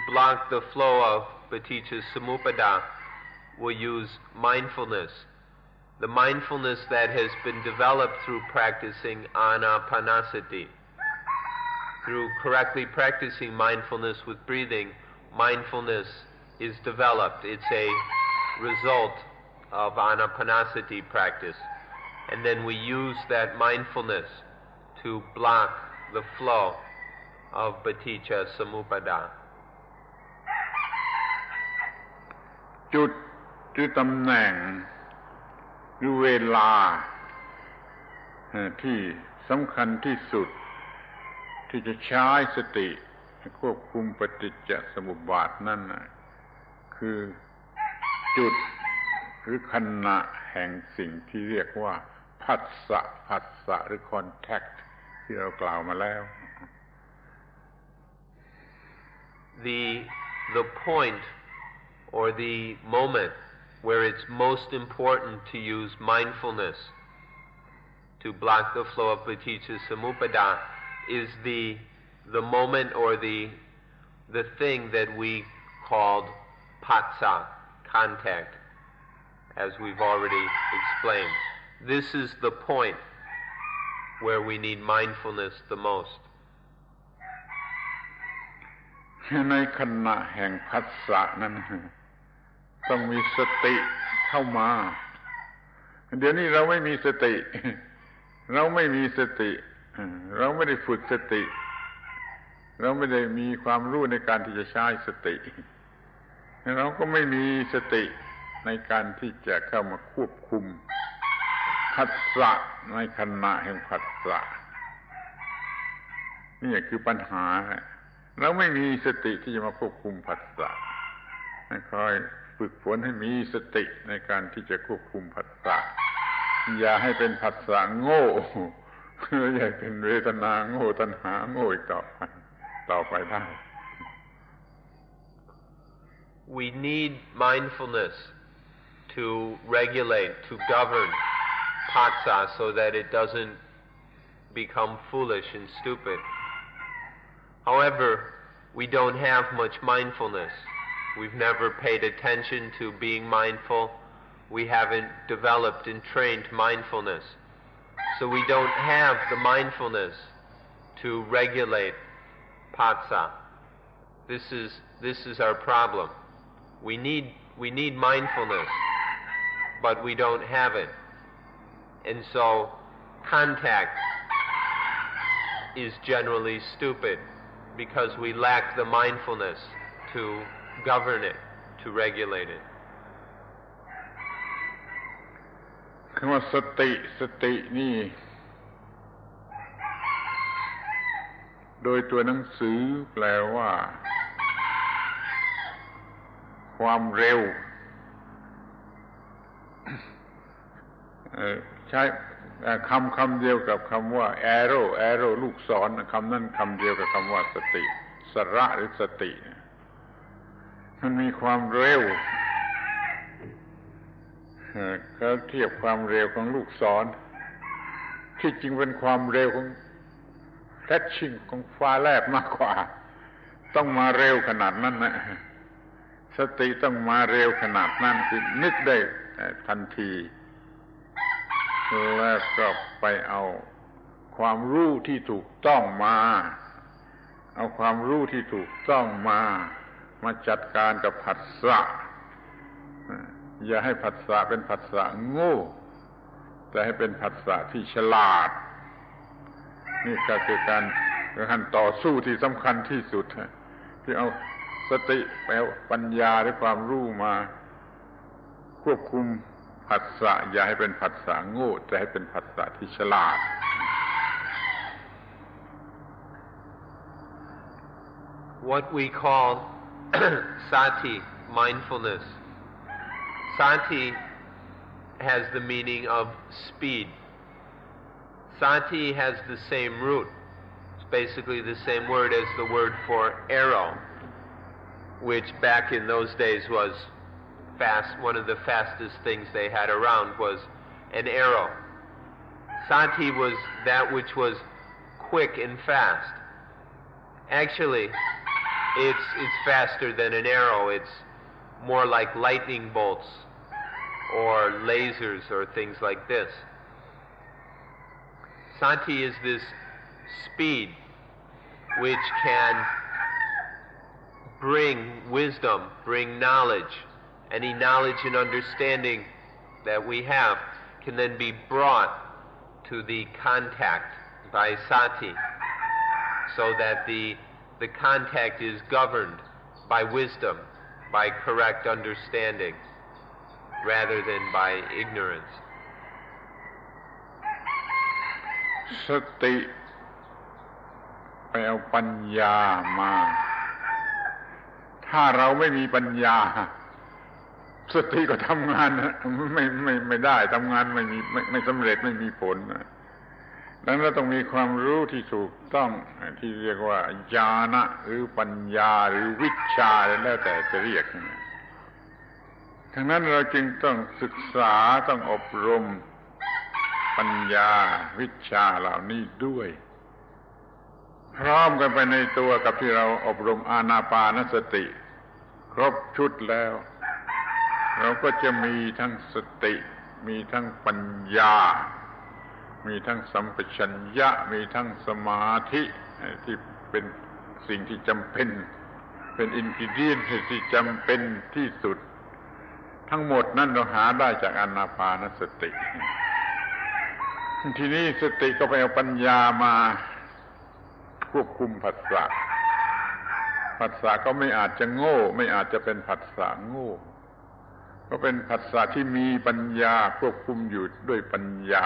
block the flow of Paticca Samuppada. We'll use mindfulness, the mindfulness that has been developed through practicing anapanasati. Through correctly practicing mindfulness with breathing, mindfulness is developed. It's a result of anapanasati practice. And then we use that mindfulness to block the flow of Paticca Samuppada. จุดหรือตำแหน่งหรือเวลาที่สำคัญที่สุดที่จะใช้สติควบคุมปฏิจจสมุปบาทนั่นคือจุดหรือขณะแห่งสิ่งที่เรียกว่าผัสสะหรือ contact ที่เรากล่าวมาแล้ว The point or the moment where it's most important to use mindfulness to block the flow of Paticca Samuppada is the moment or the thing that we called phassa, contact, as we've already explained. This is the point where we need mindfulness the most. ในขณะแห่งผัสสะนั้นต้องมีสติเข้ามาเดี๋ยวนี้เราไม่มีสติเราไม่ได้ฝึกสติเราไม่ได้มีความรู้ในการที่จะใช้สติเราก็ไม่มีสติในการที่จะเข้ามาควบคุมผัสสะในขณะแห่งผัสสะนี่คือปัญหาเราไม่มีสติที่จะมาควบคุมผัสสะคอยฝึกฝนให้มีสติในการที่จะควบคุมผัสสะอย่าให้เป็นผัสสะโง่อย่าเป็นเวทนาโง่ตัณหาโง่อีกต่อไปได้ We need mindfulness to regulate, to govern phassa so that it doesn't become foolish and stupid. However, we don't have much mindfulness. We've never paid attention to being mindful. We haven't developed and trained mindfulness. So we don't have the mindfulness to regulate phassa. This is our problem. We need mindfulness, but we don't have it. And so contact is generally stupid because we lack the mindfulness to govern it, to regulate it. คำว่าสตินี่โดยตัวหนังสือแปลว่าความเร็วใช้คำเดียวกับคำว่า arrow ลูกศรคำนั้นคำเดียวกับคำว่าสติสระหรือสติมันมีความเร็วเขาเทียบความเร็วของลูกศรที่จริงเป็นความเร็วของแฟลชชิ่งของฟ้าแลบมากกว่าต้องมาเร็วขนาดนั้นนะสติต้องมาเร็วขนาดนั้นคือนึกได้ทันทีแล้วก็ไปเอา ความรู้ที่ถูกต้องมาเอาความรู้ที่ถูกต้องมาจัดการกับผัสสะอย่าให้ผัสสะเป็นผัสสะโง่แต่ให้เป็นผัสสะที่ฉลาดนี่ก็คือการต่อสู้ที่สำคัญที่สุดที่เอาสติแปลปัญญาหรือความรู้มาควบคุมผัสสะอย่าให้เป็นผัสสะโง่แต่ให้เป็นผัสสะที่ฉลาดWhat we call sati, mindfulness. Sati has the meaning of speed. Sati has the same root. It's basically the same word as the word for arrow, which back in those days was fast. One of the fastest things they had around was an arrow. Sati was that which was quick and fast. Actually, it's faster than an arrow. It's more like lightning bolts or lasers or things like this. Sati is this speed which can bring wisdom, bring knowledge. Any knowledge and understanding that we have can then be brought to the contact by sati, so that the contact is governed by wisdom, by correct understanding, rather than by ignorance. สติไปเอาปัญญามาถ้าเราไม่มีปัญญาสติก็ทำงานไม่ได้ทำงานไม่สำเร็จไม่มีผลดังนั้นต้องมีความรู้ที่ถูกต้องที่เรียกว่าญาณะหรือปัญญาหรือวิชชาแล้วแต่จะเรียกทั้งนั้นเราจึงต้องศึกษาต้องอบรมปัญญาวิชชาเหล่านี้ด้วยพร้อมกันไปในตัวกับที่เราอบรมอานาปานสติครบชุดแล้วเราก็จะมีทั้งสติมีทั้งปัญญามีทั้งสัมปชัญญะมีทั้งสมาธิที่เป็นสิ่งที่จำเป็นเป็นอินกิเดียนที่จำเป็นที่สุดทั้งหมดนั้นเราหาได้จากอานาปานสติทีนี้สติก็ไปเอาปัญญามาควบคุมผัสสะผัสสะก็ไม่อาจจะโง่ไม่อาจจะเป็นผัสสะโง่ก็เป็นผัสสะที่มีปัญญาควบคุมอยู่ด้วยปัญญา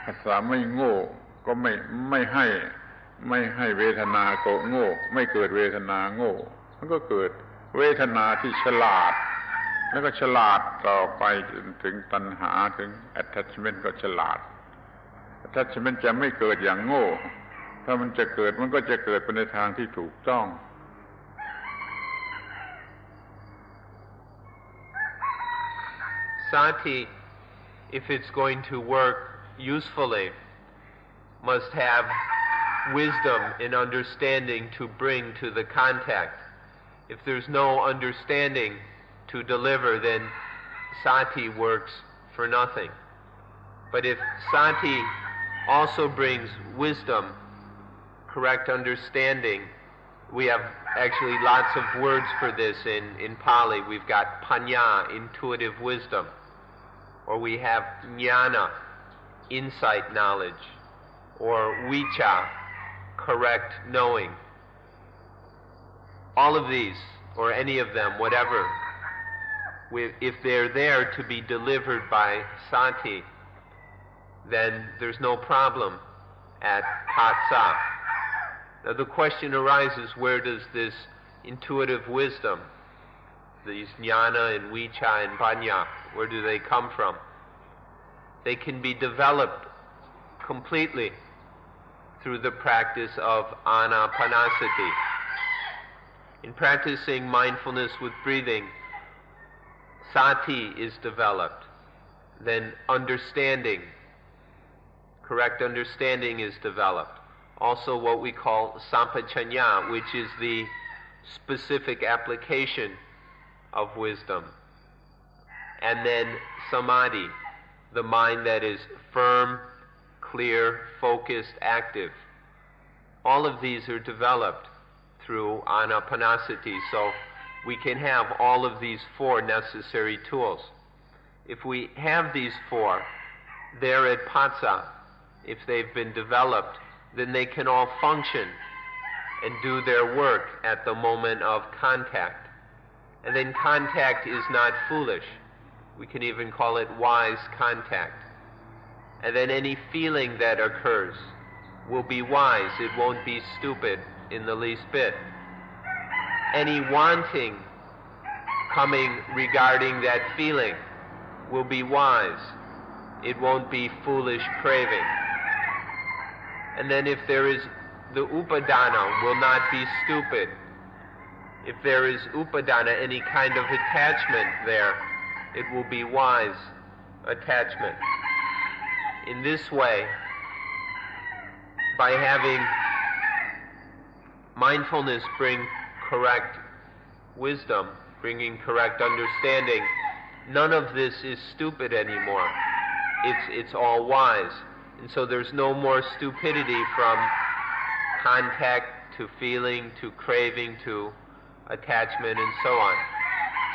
ผัสสะไม่โง่ก็ไม่ให้เวทนาโกโง่ไม่เกิดเวทนาโง่มันก็เกิดเวทนาที่ฉลาดแล้วก็ฉลาดต่อไปจนถึงตัณหาถึง attachment ก็ฉลาด attachment จะไม่เกิดอย่างโง่ถ้ามันจะเกิดมันก็จะเกิดไปในทางที่ถูกต้องSati, if it's going to work usefully, must have wisdom and understanding to bring to the contact. If there's no understanding to deliver, then sati works for nothing. But if sati also brings wisdom, correct understanding, we have actually lots of words for this in Pali. We've got panya, intuitive wisdom, or we have jnana, insight knowledge, or vicha, correct knowing. All of these, or any of them, whatever, if they're there to be delivered by sati, then there's no problem at phassa. Now the question arises, where does this intuitive wisdom, these jnana and vicha and panya, where do they come from? They can be developed completely through the practice of anapanasati. In practicing mindfulness with breathing, sati is developed. Then understanding, correct understanding is developed. Also what we call sampachanya, which is the specific application of wisdom. And then samadhi, the mind that is firm, clear, focused, active. All of these are developed through anapanasati, so we can have all of these four necessary tools. If we have these four, they're at Paticca. If they've been developed, then they can all function and do their work at the moment of contact. And then contact is not foolish. We can even call it wise contact. And then any feeling that occurs will be wise. It won't be stupid in the least bit. Any wanting coming regarding that feeling will be wise. It won't be foolish craving. And then if there is the upadana, will not be stupid. If there is upadana, any kind of attachment there, it will be wise attachment. In this way, by having mindfulness bring correct wisdom, bringing correct understanding, none of this is stupid anymore. It's all wise. And so there's no more stupidity from contact to feeling to craving to attachment and so on.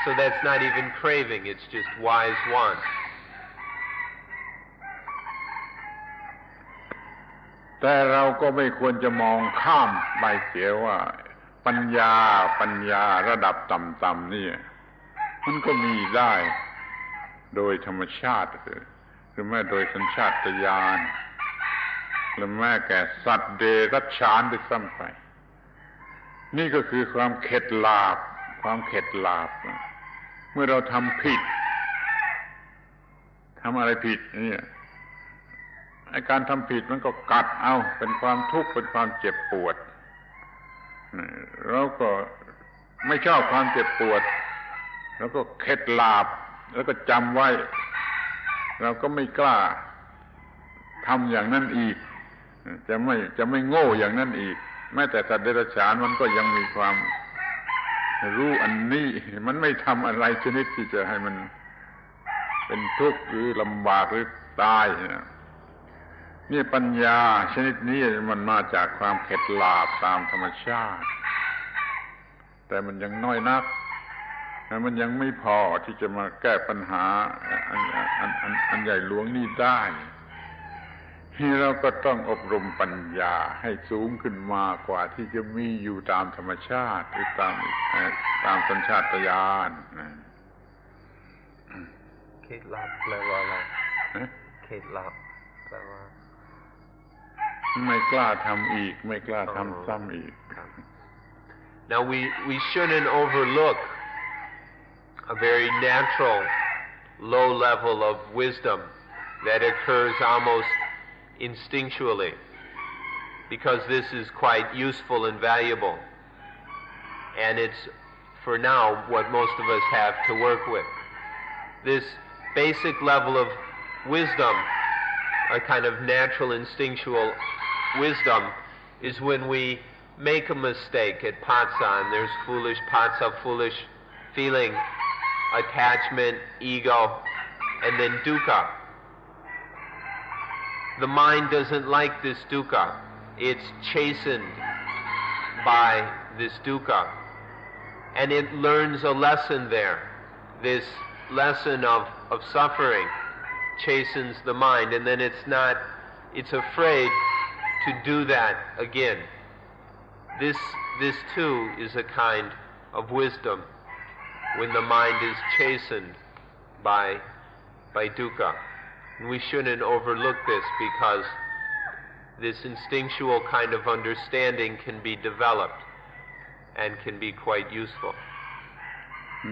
So that's not even craving, it's just wise want. แต่เราก็ไม่ควรจะมองข้ามไปเสียว่าปัญญาระดับต่ำๆนี่มันก็มีได้โดยธรรมชาติหรือแม้โดยสัญชาตญาณหรือแม้แก่สัตว์เดรัจฉานด้วยซ้ำไปนี่ก็คือความเข็ดหลาบเมื่อเราทำผิดทำอะไรผิดเนี่ยไอ้การทำผิดมันก็กัดเอาเป็นความทุกข์เป็นความเจ็บปวดเราก็ไม่ชอบความเจ็บปวดแล้วก็เข็ดหลาบแล้วก็จำไว้เราก็ไม่กล้าทำอย่างนั้นอีกจะไม่โง่อย่างนั้นอีกแม้แต่สัตว์เดรัจฉานมันก็ยังมีความรู้อันนี้มันไม่ทำอะไรชนิดที่จะให้มันเป็นทุกข์หรือลำบากหรือตายนี่ปัญญาชนิดนี้มันมาจากความเข็ดหลาบตามธรรมชาติแต่มันยังน้อยนักมันยังไม่พอที่จะมาแก้ปัญหาอันใหญ่หลวงนี้ได้ที่เราก็ต้องอบรมปัญญาให้สูงขึ้นมากว่าที่จะมีอยู่ตามธรรมชาติหรือตามสัญชาตญาณเข็ดหลาบแปลว่าอะไรเข็ดหลาบแปลว่าไม่กล้าทำอีกไม่กล้าทำซ้ำอีก Now we shouldn't overlook a very natural low level of wisdom that occurs almost instinctually, because this is quite useful and valuable, and it's for now what most of us have to work with. This basic level of wisdom, a kind of natural instinctual wisdom, is when we make a mistake at Paticca and there's foolish Paticca, foolish feeling, attachment, ego, and then dukkha. The mind doesn't like this dukkha. It's chastened by this dukkha. And it learns a lesson there. This lesson of suffering chastens the mind, and then it's afraid to do that again. This too is a kind of wisdom when the mind is chastened by dukkha. And we shouldn't overlook this, because this instinctual kind of understanding can be developed and can be quite useful.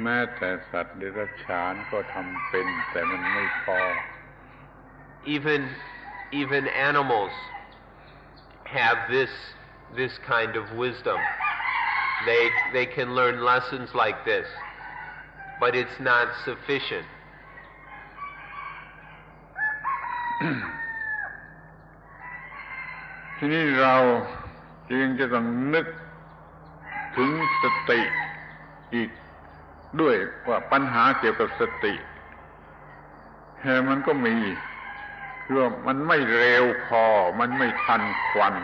แม้แต่สัตว์เดรัจฉานก็ทำเป็นแต่มันไม่พอ Even animals have this kind of wisdom. They can learn lessons like this, but it's not sufficient. ทีนี้เราจึงจะต้องนึกถึงสติอีกด้วยว่าปัญหาเกี่ยวกับสติมันก็มี คือว่ามันไม่เร็วพอมันไม่ทันควัน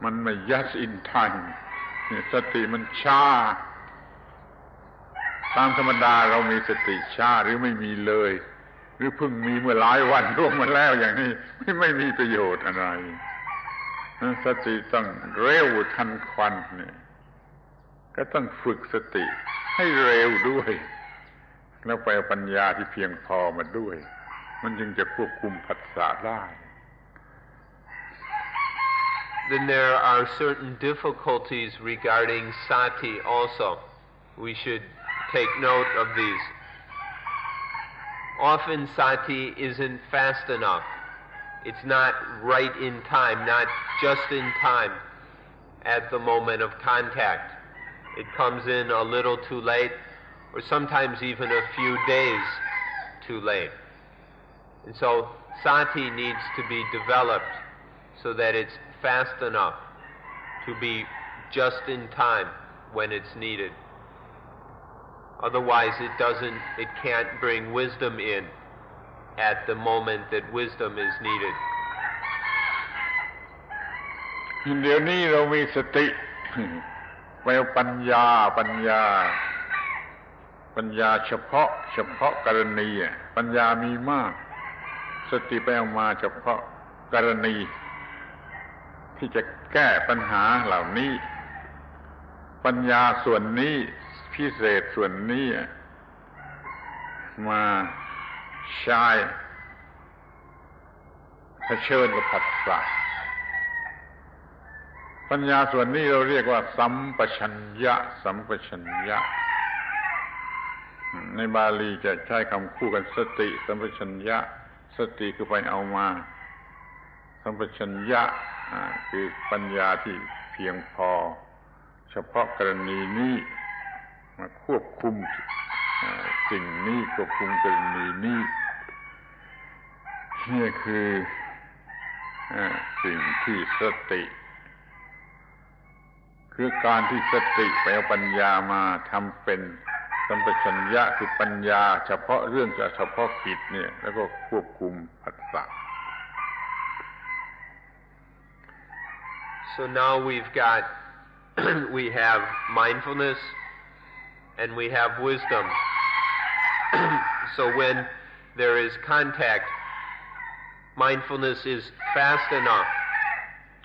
มันไม่ just in time สติมันช้าตามธรรมดาเรามีสติช้าหรือไม่มีเลยหรือเพิ่งมีเมื่อหลายวันล่วงมาแล้วอย่างนี้ไม่มีประโยชน์อะไรสติต้องเร็วทันควันเนี่ยก็ต้องฝึกสติให้เร็วด้วยแล้วไปปัญญาที่เพียงพอมาด้วยมันจึงจะควบคุมผัสสะได้ Then there are certain difficulties regarding sati also. We should take note of these. Often sati isn't fast enough. It's not right in time, not just in time at the moment of contact. It comes in a little too late, or sometimes even a few days too late. And so sati needs to be developed so that it's fast enough to be just in time when it's needed. Otherwise it can't bring wisdom in at the moment that wisdom is needed. เดี๋ยวนี้เรามีสติไปเอาปัญญาเฉพาะกรณีปัญญามีมากสติไปเอามาเฉพาะกรณีที่จะแก้ปัญหาเหล่านี้ปัญญาส่วนนี้พิเศษส่วนนี้มาใช้เผชิญกับผัสสะปัญญาส่วนนี้เราเรียกว่าสัมปชัญญะในบาลีจะใช้คำคู่กันสติสัมปชัญญะสติคือไปเอามาสัมปชัญญะคือปัญญาที่เพียงพอเฉพาะกรณีนี้มาควบคุมสิ่งนี้ควบคุมกรณีนี้นี่คือสิ่งที่สติคือการที่สติไปเอาปัญญามาทำเป็นสัมปชัญญะคือปัญญาเฉพาะเรื่องเฉพาะกิจเนี่ยแล้วก็ควบคุมผัสสะ So now we've got we have mindfulness and we have wisdom. So when there is contact, mindfulness is fast enough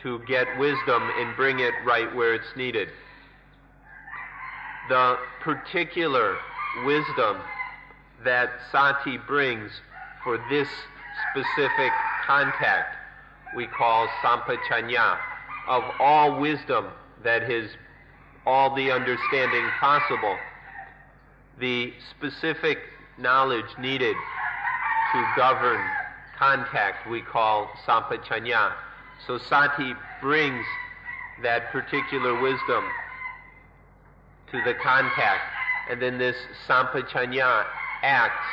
to get wisdom and bring it right where it's needed. The particular wisdom that sati brings for this specific contact we call sampachanya. Of all wisdom that is all the understanding possible, the specific knowledge needed to govern contact we call sampachanya. So sati brings that particular wisdom to the contact, and then this sampachanya acts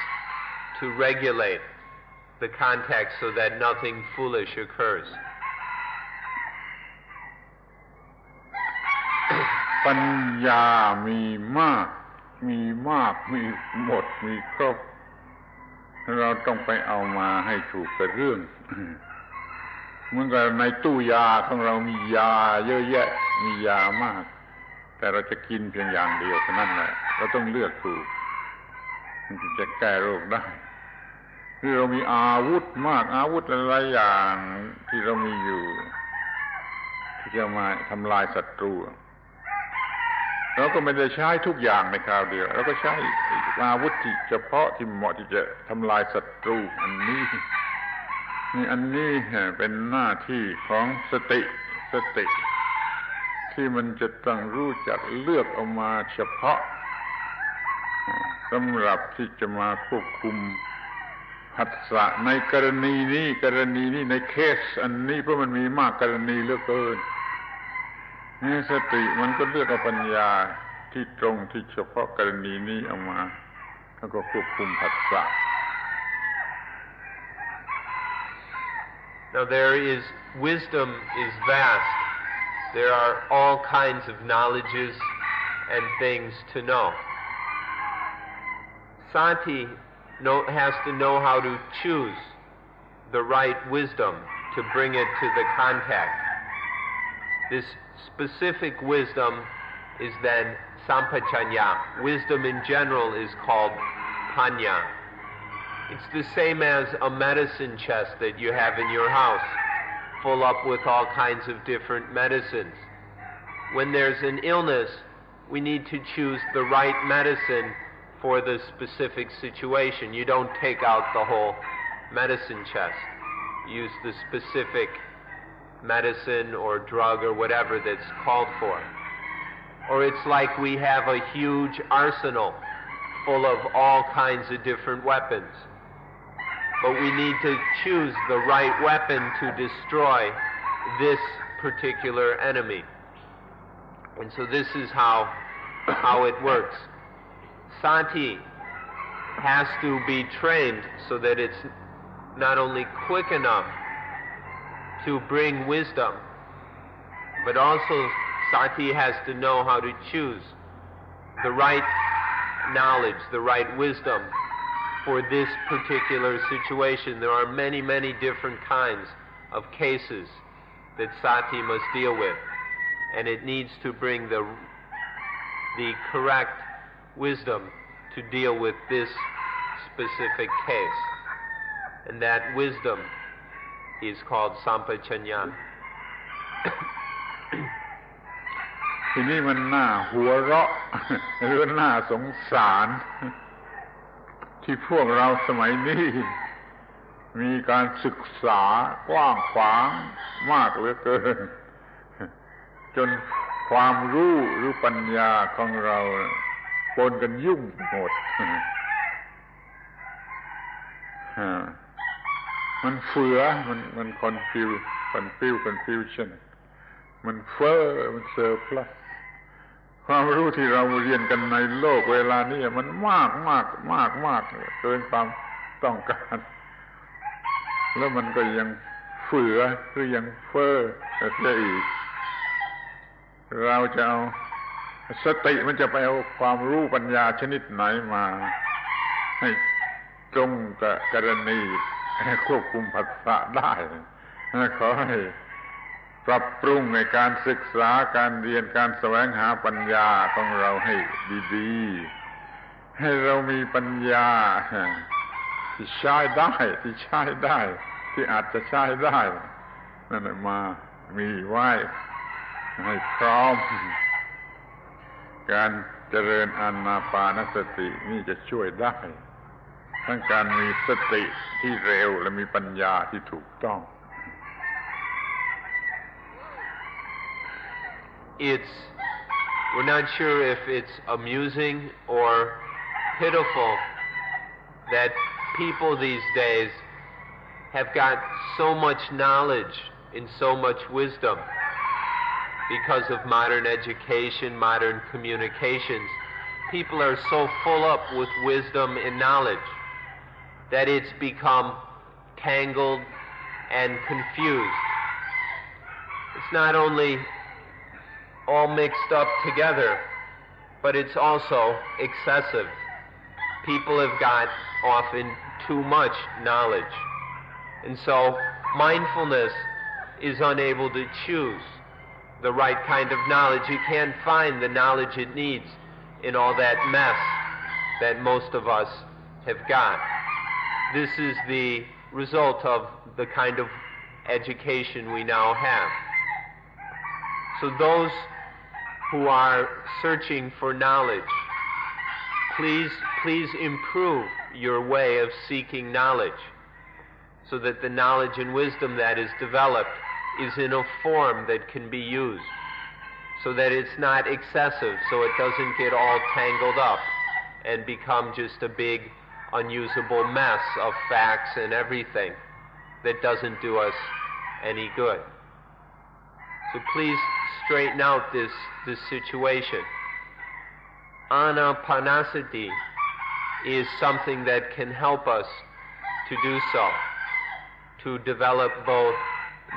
to regulate the contact so that nothing foolish occurs. ปัญญามีมากมีหมดมีครบเราต้องไปเอามาให้ถูกกับเรื่องเหมือนกับในตู้ยาของเรามียาเยอะแยะมียามากแต่เราจะกินเพียงอย่างเดียวเท่านั้นแหละเราต้องเลือกถูกมันจะแก้โรคได้คือเรามีอาวุธมากอาวุธหลายอย่างที่เรามีอยู่ที่จะมาทำลายศัตรูเราก็ไม่ได้ใช้ทุกอย่างในคราวเดียวเราก็ใช้อาวุธที่เฉพาะที่เหมาะที่จะทำลายศัตรูอันนี้เป็นหน้าที่ของสติที่มันจะต้องรู้จักเลือกเอามาเฉพาะสำหรับที่จะมาควบคุมผัสสะในกรณีนี้ในเคสอันนี้เพราะมันมีมากกรณีเหลือเกินนี่สติมันก็เลือกเอาปัญญาที่ตรงที่เฉพาะกรณีนี้เอามาแล้วก็ควบคุมผัสสะ Now wisdom is vast. There are all kinds of knowledges and things to know. Sati has to know how to choose the right wisdom to bring it to the contact. This specific wisdom is then sampajanya. Wisdom in general is called panya. It's the same as a medicine chest that you have in your house, full up with all kinds of different medicines. When there's an illness, we need to choose the right medicine for the specific situation. You don't take out the whole medicine chest. Use the specific medicine or drug or whatever that's called for. Or it's like we have a huge arsenal full of all kinds of different weapons. But we need to choose the right weapon to destroy this particular enemy. And so this is how it works. Sati has to be trained so that it's not only quick enough to bring wisdom, but also Sati has to know how to choose the right knowledge, the right wisdom for this particular situation. There are many, many different kinds of cases that Sati must deal with, and it needs to bring the correct wisdom to deal with this specific case. And that wisdom is called sampajanya. ทีนี้มันน่าหัวเราะ หรือน่าสงสารที่พวกเราสมัยนี้มีการศึกษากว้างขวางมากเหลือเกินจนความรู้หรือปัญญาของเราปนกันยุ่งหมดมันเฟือมันconfusion มันเฟ้อมันเซอร์พลัสความรู้ที่เราเรียนกันในโลกเวลานี้มันมากเกินความต้องการแล้วมันก็ยังเฟือหรือยังเฟ้อเสียอีกเราจะเอาสติมันจะไปเอาความรู้ปัญญาชนิดไหนมาให้ตรงกับกรณีควบคุมผัสสะได้ขอให้ปรับปรุงในการศึกษาการเรียนการแสวงหาปัญญาของเราให้ดีๆให้เรามีปัญญาที่ใช้ได้ที่อาจจะใช้ได้นั่นมามีไว้ให้พร้อมการเจริญอานาปานสตินี่จะช่วยได้ทั้งการมีสติที่เร็วและมีปัญญาที่ถูกต้อง We're not sure if it's amusing or pitiful that people these days have got so much knowledge and so much wisdom because of modern education, modern communications. People are so full up with wisdom and knowledge that it's become tangled and confused. It's not only all mixed up together, but it's also excessive. People have got often too much knowledge. And so mindfulness is unable to choose the right kind of knowledge. You can't find the knowledge it needs in all that mess that most of us have got. This is the result of the kind of education we now have. So those who are searching for knowledge, please improve your way of seeking knowledge so that the knowledge and wisdom that is developed is in a form that can be used, so that it's not excessive, so it doesn't get all tangled up and become just a big unusable mess of facts and everything that doesn't do us any good. So please straighten out this situation. Anapanasati is something that can help us to do so, to develop both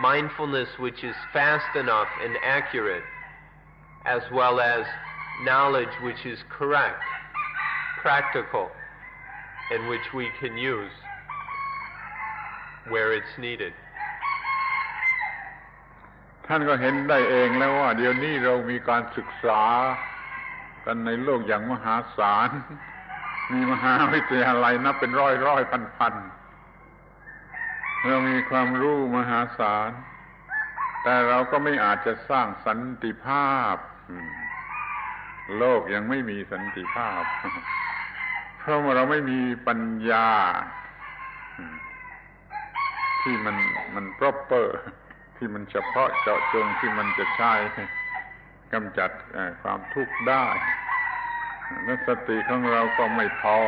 mindfulness which is fast enough and accurate, as well as knowledge which is correct, practical, and which we can use. where it's needed. ท่านก็เห็นได้เองแล้วว่าเดี๋ยวนี้เรามีการศึกษากันในโลกอย่างมหาศาลมีมหาวิทยาลัยนับเป็นร้อยพันเรามีความรู้มหาศาลแต่เราก็ไม่อาจจะสร้างสันติภาพโลกยังไม่มีสันติภาพเพราะว่าเราไม่มีปัญญาที่มัน proper ที่มันเฉพาะเจาะจงที่มันจะใช้กำจัดความทุกข์ได้และสติของเราก็ไม่พอ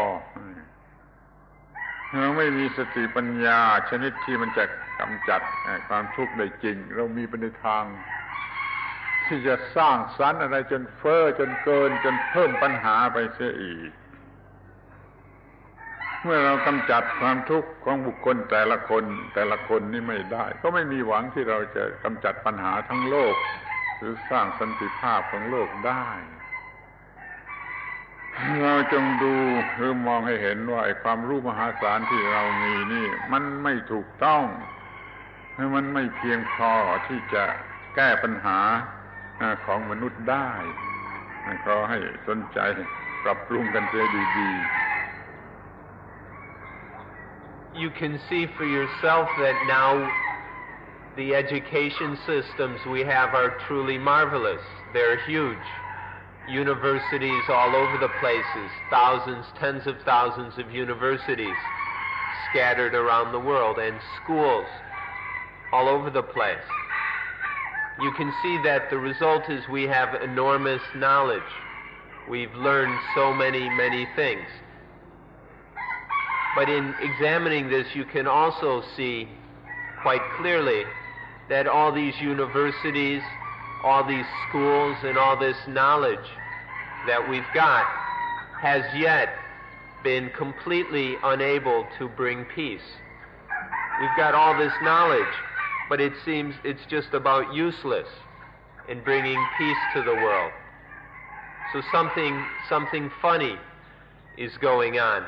เราไม่มีสติปัญญาชนิดที่มันจะกำจัดความทุกข์ได้จริงเรามีไปในทางที่จะสร้างสรรค์อะไรจนเฟ้อจนเกินจนเพิ่มปัญหาไปเสียอีกเมื่อเรากำจัดความทุกข์ของบุคคลแต่ละคนนี่ไม่ได้ก็ไม่มีหวังที่เราจะกำจัดปัญหาทั้งโลกหรือสร้างสันติภาพของโลกได้เราจงดูหรือมองให้เห็นว่าความรู้มหาศาลที่เรามีนี่มันไม่ถูกต้องมันไม่เพียงพอที่จะแก้ปัญหาของมนุษย์ได้ขอให้สนใจปรับปรุงกันเสียดีๆYou can see for yourself that now the education systems we have are truly marvelous. They're huge. Universities all over the places, thousands, tens of thousands of universities scattered around the world, and schools all over the place. You can see that the result is we have enormous knowledge. We've learned so many things. But in examining this, you can also see quite clearly that all these universities, all these schools, and all this knowledge that we've got has yet been completely unable to bring peace. We've got all this knowledge, but it seems it's just about useless in bringing peace to the world. So something funny is going on.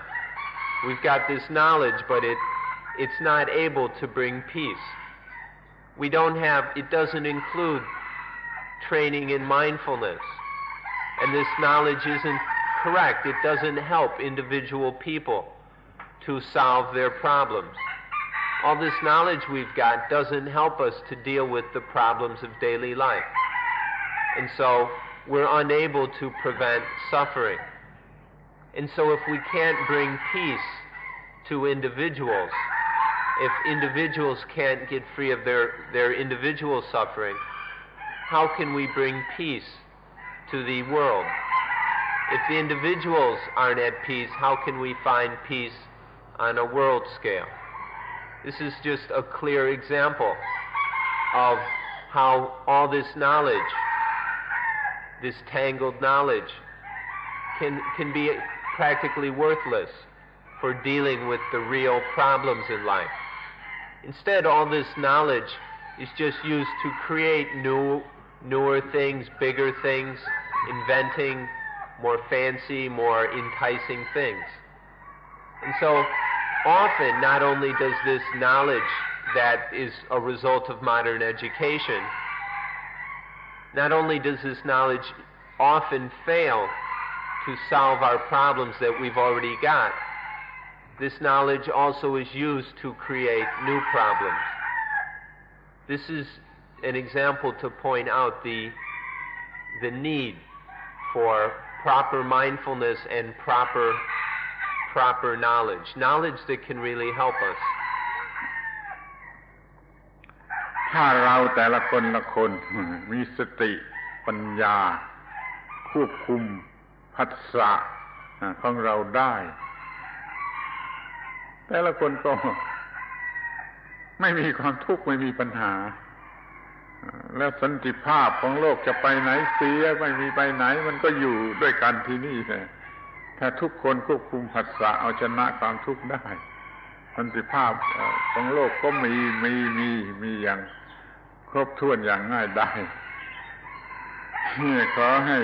We've got this knowledge, but it's not able to bring peace. It doesn't include training in mindfulness. And this knowledge isn't correct. It doesn't help individual people to solve their problems. All this knowledge we've got doesn't help us to deal with the problems of daily life. And so we're unable to prevent suffering. And so if we can't bring peace to individuals, if individuals can't get free of their individual suffering, how can we bring peace to the world? If the individuals aren't at peace, how can we find peace on a world scale? This is just a clear example of how all this knowledge, this tangled knowledge, can be practically worthless for dealing with the real problems in life. Instead, all this knowledge is just used to create newer things, bigger things, inventing more fancy, more enticing things. And so often, not only does this knowledge that is a result of modern education, not only does this knowledge often fail to solve our problems that we've already got, this knowledge also is used to create new problems. This is an example to point out the need for proper mindfulness and proper knowledge that can really help us. ถ้าเราแต่ละคนมีสติปัญญาควบคุมผัสสะของเราได้แต่ละคนก็ไม่มีความทุกข์ไม่มีปัญหาแล้วสันติภาพของโลกจะไปไหนเสียไม่มีไปไหนมันก็อยู่ด้วยกันที่นี่แหละถ้าทุกคนควบคุมผัสสะเอาชนะความทุกข์ได้สันติภาพของโลกก็มีอย่างครบถ้วนอย่างง่ายได้ขอให้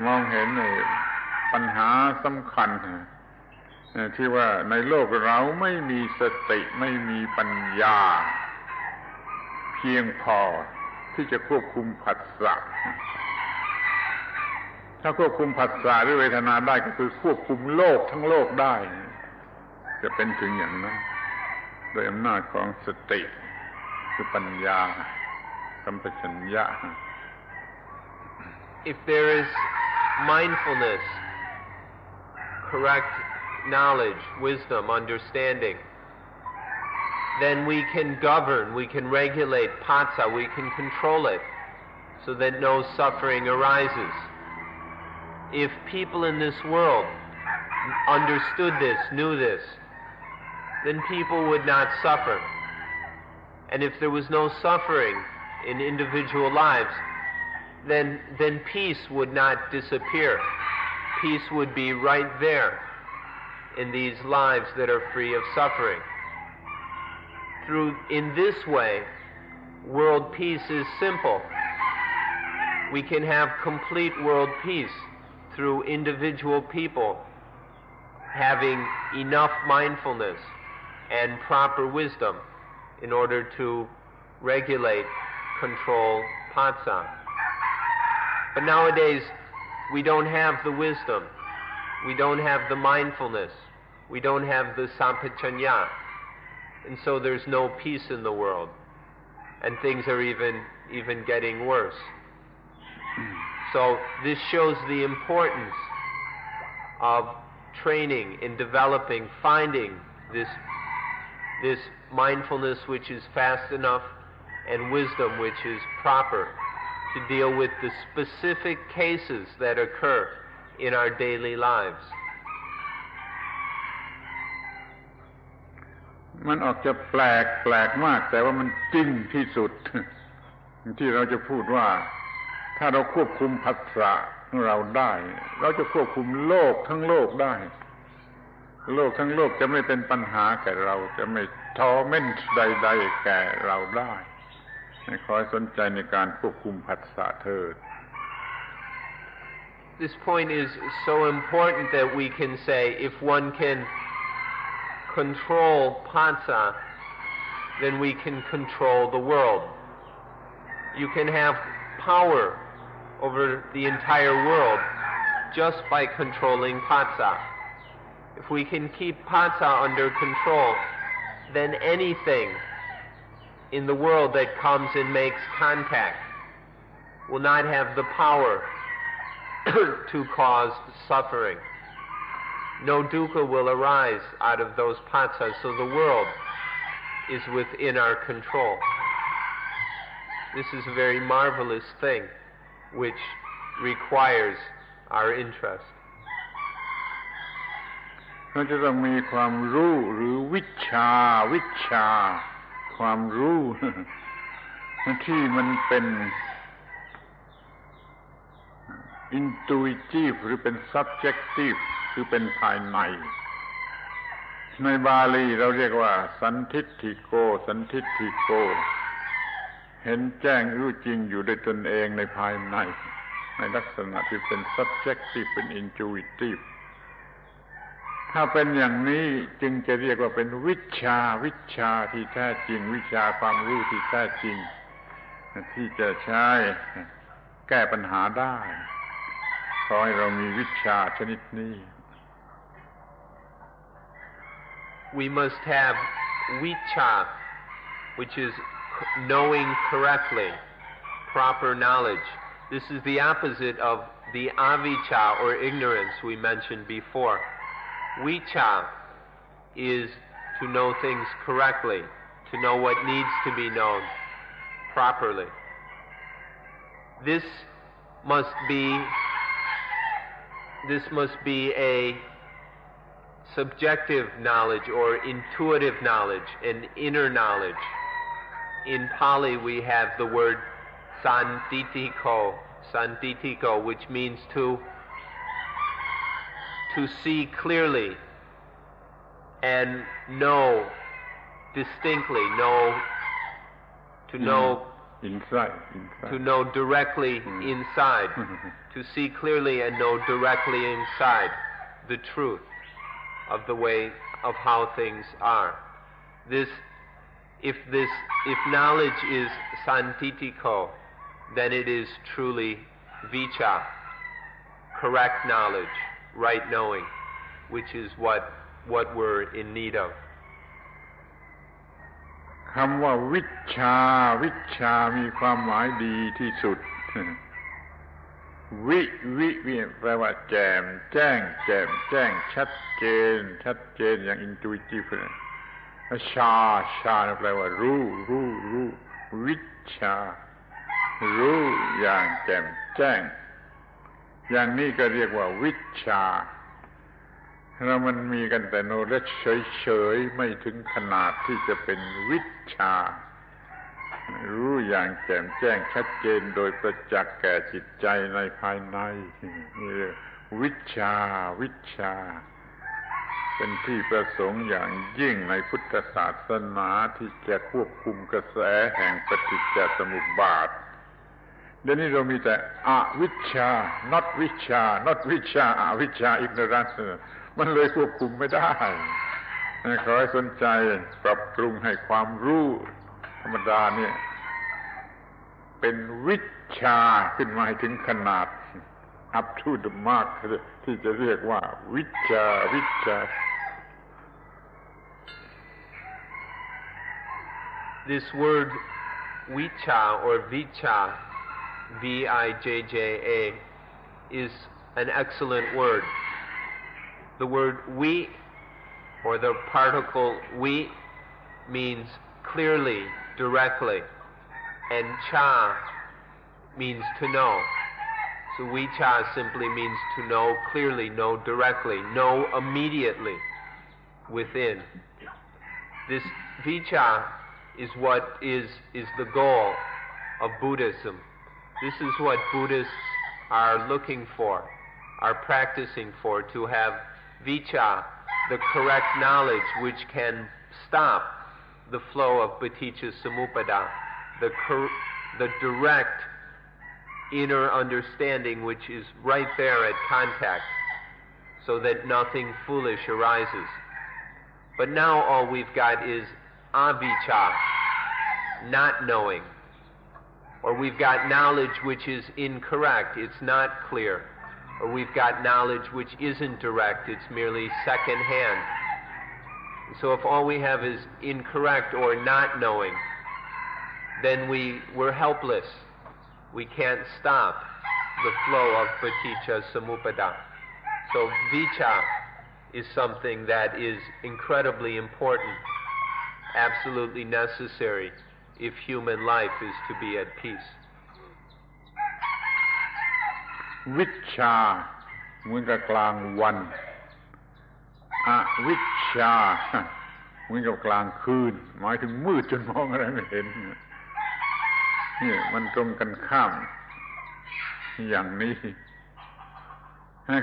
มองเห็นปัญหาสำคัญ ที่ว่าในโลกเราไม่มีสติไม่มีปัญญาเพียงพอที่จะควบคุมผัสสะถ้าควบคุมผัสสะหรือเวทนาได้ก็คือควบคุมโลกทั้งโลกได้จะเป็นถึงอย่างนั้นโดยอำนาจของสติคือปัญญาสัมปชัญญะ If there is mindfulness, correct knowledge, wisdom, understanding, then we can govern, we can regulate paticca, we can control it so that no suffering arises. If people in this world understood this, knew this, then people would not suffer. And if there was no suffering in individual lives, then peace would not disappear. Peace would be right there in these lives that are free of suffering. In this way, world peace is simple. We can have complete world peace through individual people having enough mindfulness and proper wisdom in order to regulate, control paticca. But nowadays, we don't have the wisdom, we don't have the mindfulness, we don't have the sampajanya, and so there's no peace in the world, and things are even getting worse. So this shows the importance of training in developing, finding this mindfulness which is fast enough and wisdom which is proper to deal with the specific cases that occur in our daily lives. มันออกจะแปลกมากแต่ว่ามันจริงที่สุดที่เราจะพูดว่าถ้าเราควบคุมผัสสะของเราได้เราจะควบคุมโลกทั้งโลกได้โลกทั้งโลกจะไม่เป็นปัญหาแก่เราจะไม่ทอร์เมนต์ใดๆแก่เราได้ขอให้สนใจในการควบคุมผัสสะเถิด This point is so important that we can say if one can control paticca, then we can control the world. You can have power over the entire world just by controlling paticca. If we can keep paticca under control, then anything in the world that comes and makes contact will not have the power to cause suffering. No dukkha will arise out of those paticca, so the world is within our control. This is a very marvelous thing which requires our interest. เราจะต้องมีความรู้หรือวิชาความรู้ที่มันเป็น intuitive หรือเป็น subjective คือเป็นภายในในบาลีเราเรียกว่าสันทิฏฐิโกเห็นแจ้งรู้จริงอยู่ด้วยตนเองในภายในในลักษณะที่เป็น subjective เป็น intuitive ถ้าเป็นอย่างนี้จึงจะเรียกว่าเป็นวิชาที่แท้จริงวิชาความรู้ที่แท้จริงที่จะใช้แก้ปัญหาได้ขอให้เรามีวิชาชนิดนี้ We must have vicha, which is knowing correctly, proper knowledge. This is the opposite of the avijja or ignorance we mentioned before. Vicha is to know things correctly, to know what needs to be known properly. This must be a subjective knowledge or intuitive knowledge, an inner knowledge. In Pali we have the word santitiko, which means to see clearly and know distinctly, to know directly inside, to see clearly and know directly inside the truth. of the way of how things are. If knowledge is santitiko, then it is truly vicha, correct knowledge, right knowing, which is what we're in need of. คำว่าวิชามีความหมายดีที่สุดวิแปลว่าแจ่มแจ้งชัดเจนอย่าง intuitive ชาแปลว่ารู้วิชารู้อย่างแจ่มแจ้งอย่างนี้ก็เรียกว่าวิชาแล้วมันมีกันแต่โนเลจเฉยไม่ถึงขนาดที่จะเป็นวิชารู้อย่างแจ่มแจ้งชัดเจนโดยประจักษ์แก่จิตใจในภายในนี่เรียกวิชาเป็นที่ประสงค์อย่างยิ่งในพุทธศาสนาที่จะควบคุมกระแสแห่งปฏิจจสมุปบาทเดี๋ยวนี้เรามีแต่อวิชชา not วิชาอวิชชา ignorance มันเลยควบคุมไม่ได้ขอให้สนใจปรับปรุงให้ความรู้ธรรมดาเนี่ยเป็นวิชาขึ้นมาให้ถึงขนาด up to the mark ที่จะเรียกว่าวิชาThis word vicha or vicha, V-I-J-J-A, is an excellent word. The word vi, or the particle vi, means clearly, directly, and cha means to know. So vicha simply means to know clearly, know directly, know immediately within. This vicha is what is the goal of Buddhism. This is what Buddhists are looking for, are practicing for, to have vicha, the correct knowledge which can stop the flow of Paticca Samuppada, the direct inner understanding which is right there at contact, so that nothing foolish arises. But now all we've got is avicca, not knowing, or we've got knowledge which is incorrect, it's not clear, or we've got knowledge which isn't direct, it's merely second-hand. So if all we have is incorrect or not knowing, then we're helpless. We can't stop the flow of Paticca Samuppada. So vicha is something that is incredibly important, absolutely necessary if human life is to be at peace. วิชาเหมือนกับกลางวันอวิชชาเหมือนกับกลางคืนหมายถึงมืดจนมองอะไรไม่เห็นนี่มันตรงกันข้ามอย่างนี้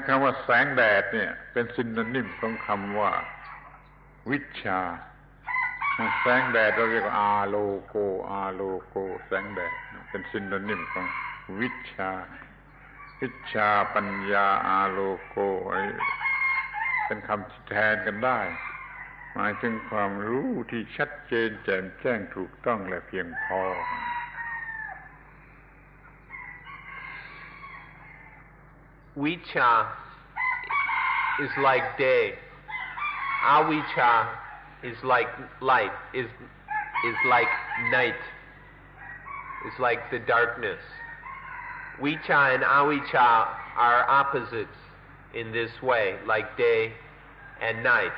คำว่าแสงแดดเนี่ยเป็นซินโนนิมของคำว่าวิชาแสงแดดเราเรียกว่าอาโลโกแสงแดดเป็นซินโนนิมของวิชาปัญญาอาโลโกเป็นคำที่แทนกันได้หมายถึงความรู้ที่ชัดเจนแจ่มแจ้งถูกต้องและเพียงพอ Vicha is like day. Avicca is like light, is like night, is like the darkness. Vicha and avicca are opposites in this way, like day and night.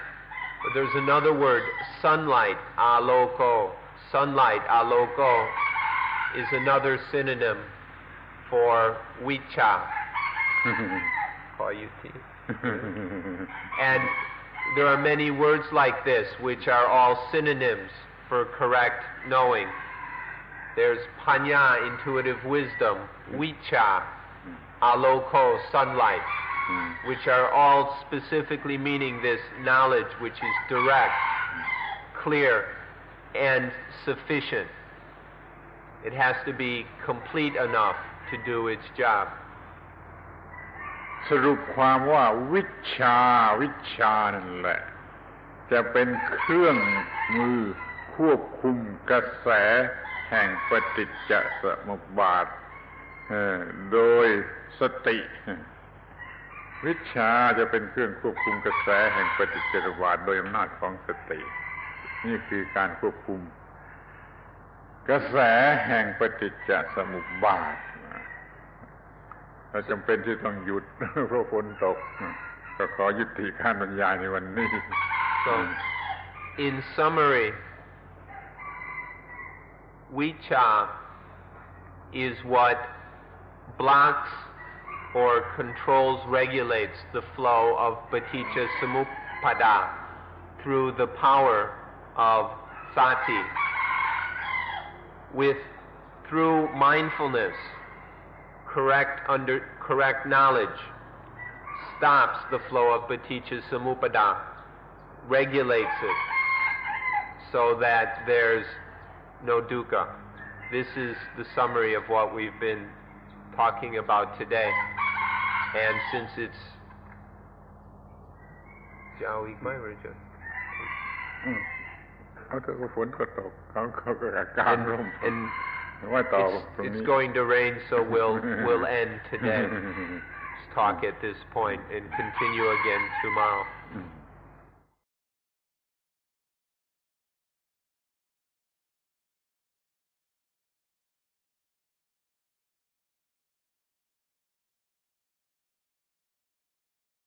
But there's another word, sunlight, aloko. Sunlight, aloko, is another synonym for vicha. Call you T. And there are many words like this which are all synonyms for correct knowing. There's panya, intuitive wisdom, vicha, aloko, sunlight, which are all specifically meaning this knowledge which is direct, clear, and sufficient. It has to be complete enough to do its job. สรุปความว่าวิชานั่นแหละจะเป็นเครื่องมือควบคุมกระแสแห่งปฏิจจสมุปบาทโดยสติวิชาจะเป็นเครื่องควบคุมกระแสแห่งปฏิจจสมุปบาทโดยอำนาจของสตินี่คือการควบคุมกระแสแห่งปฏิจจสมุปบาทเราจำเป็นที่ต้องหยุดเพราะฝนตกก็ขอยุติการบรรยายในวันนี้ So in summary, vicha is what blocks or controls, regulates the flow of paticca samuppada through the power of sati. Through mindfulness, correct knowledge stops the flow of paticca samuppada, regulates it so that there's no dukkha. This is the summary of what we've been talking about today. And since it's it's going to rain, so we'll end today's talk at this point and continue again tomorrow.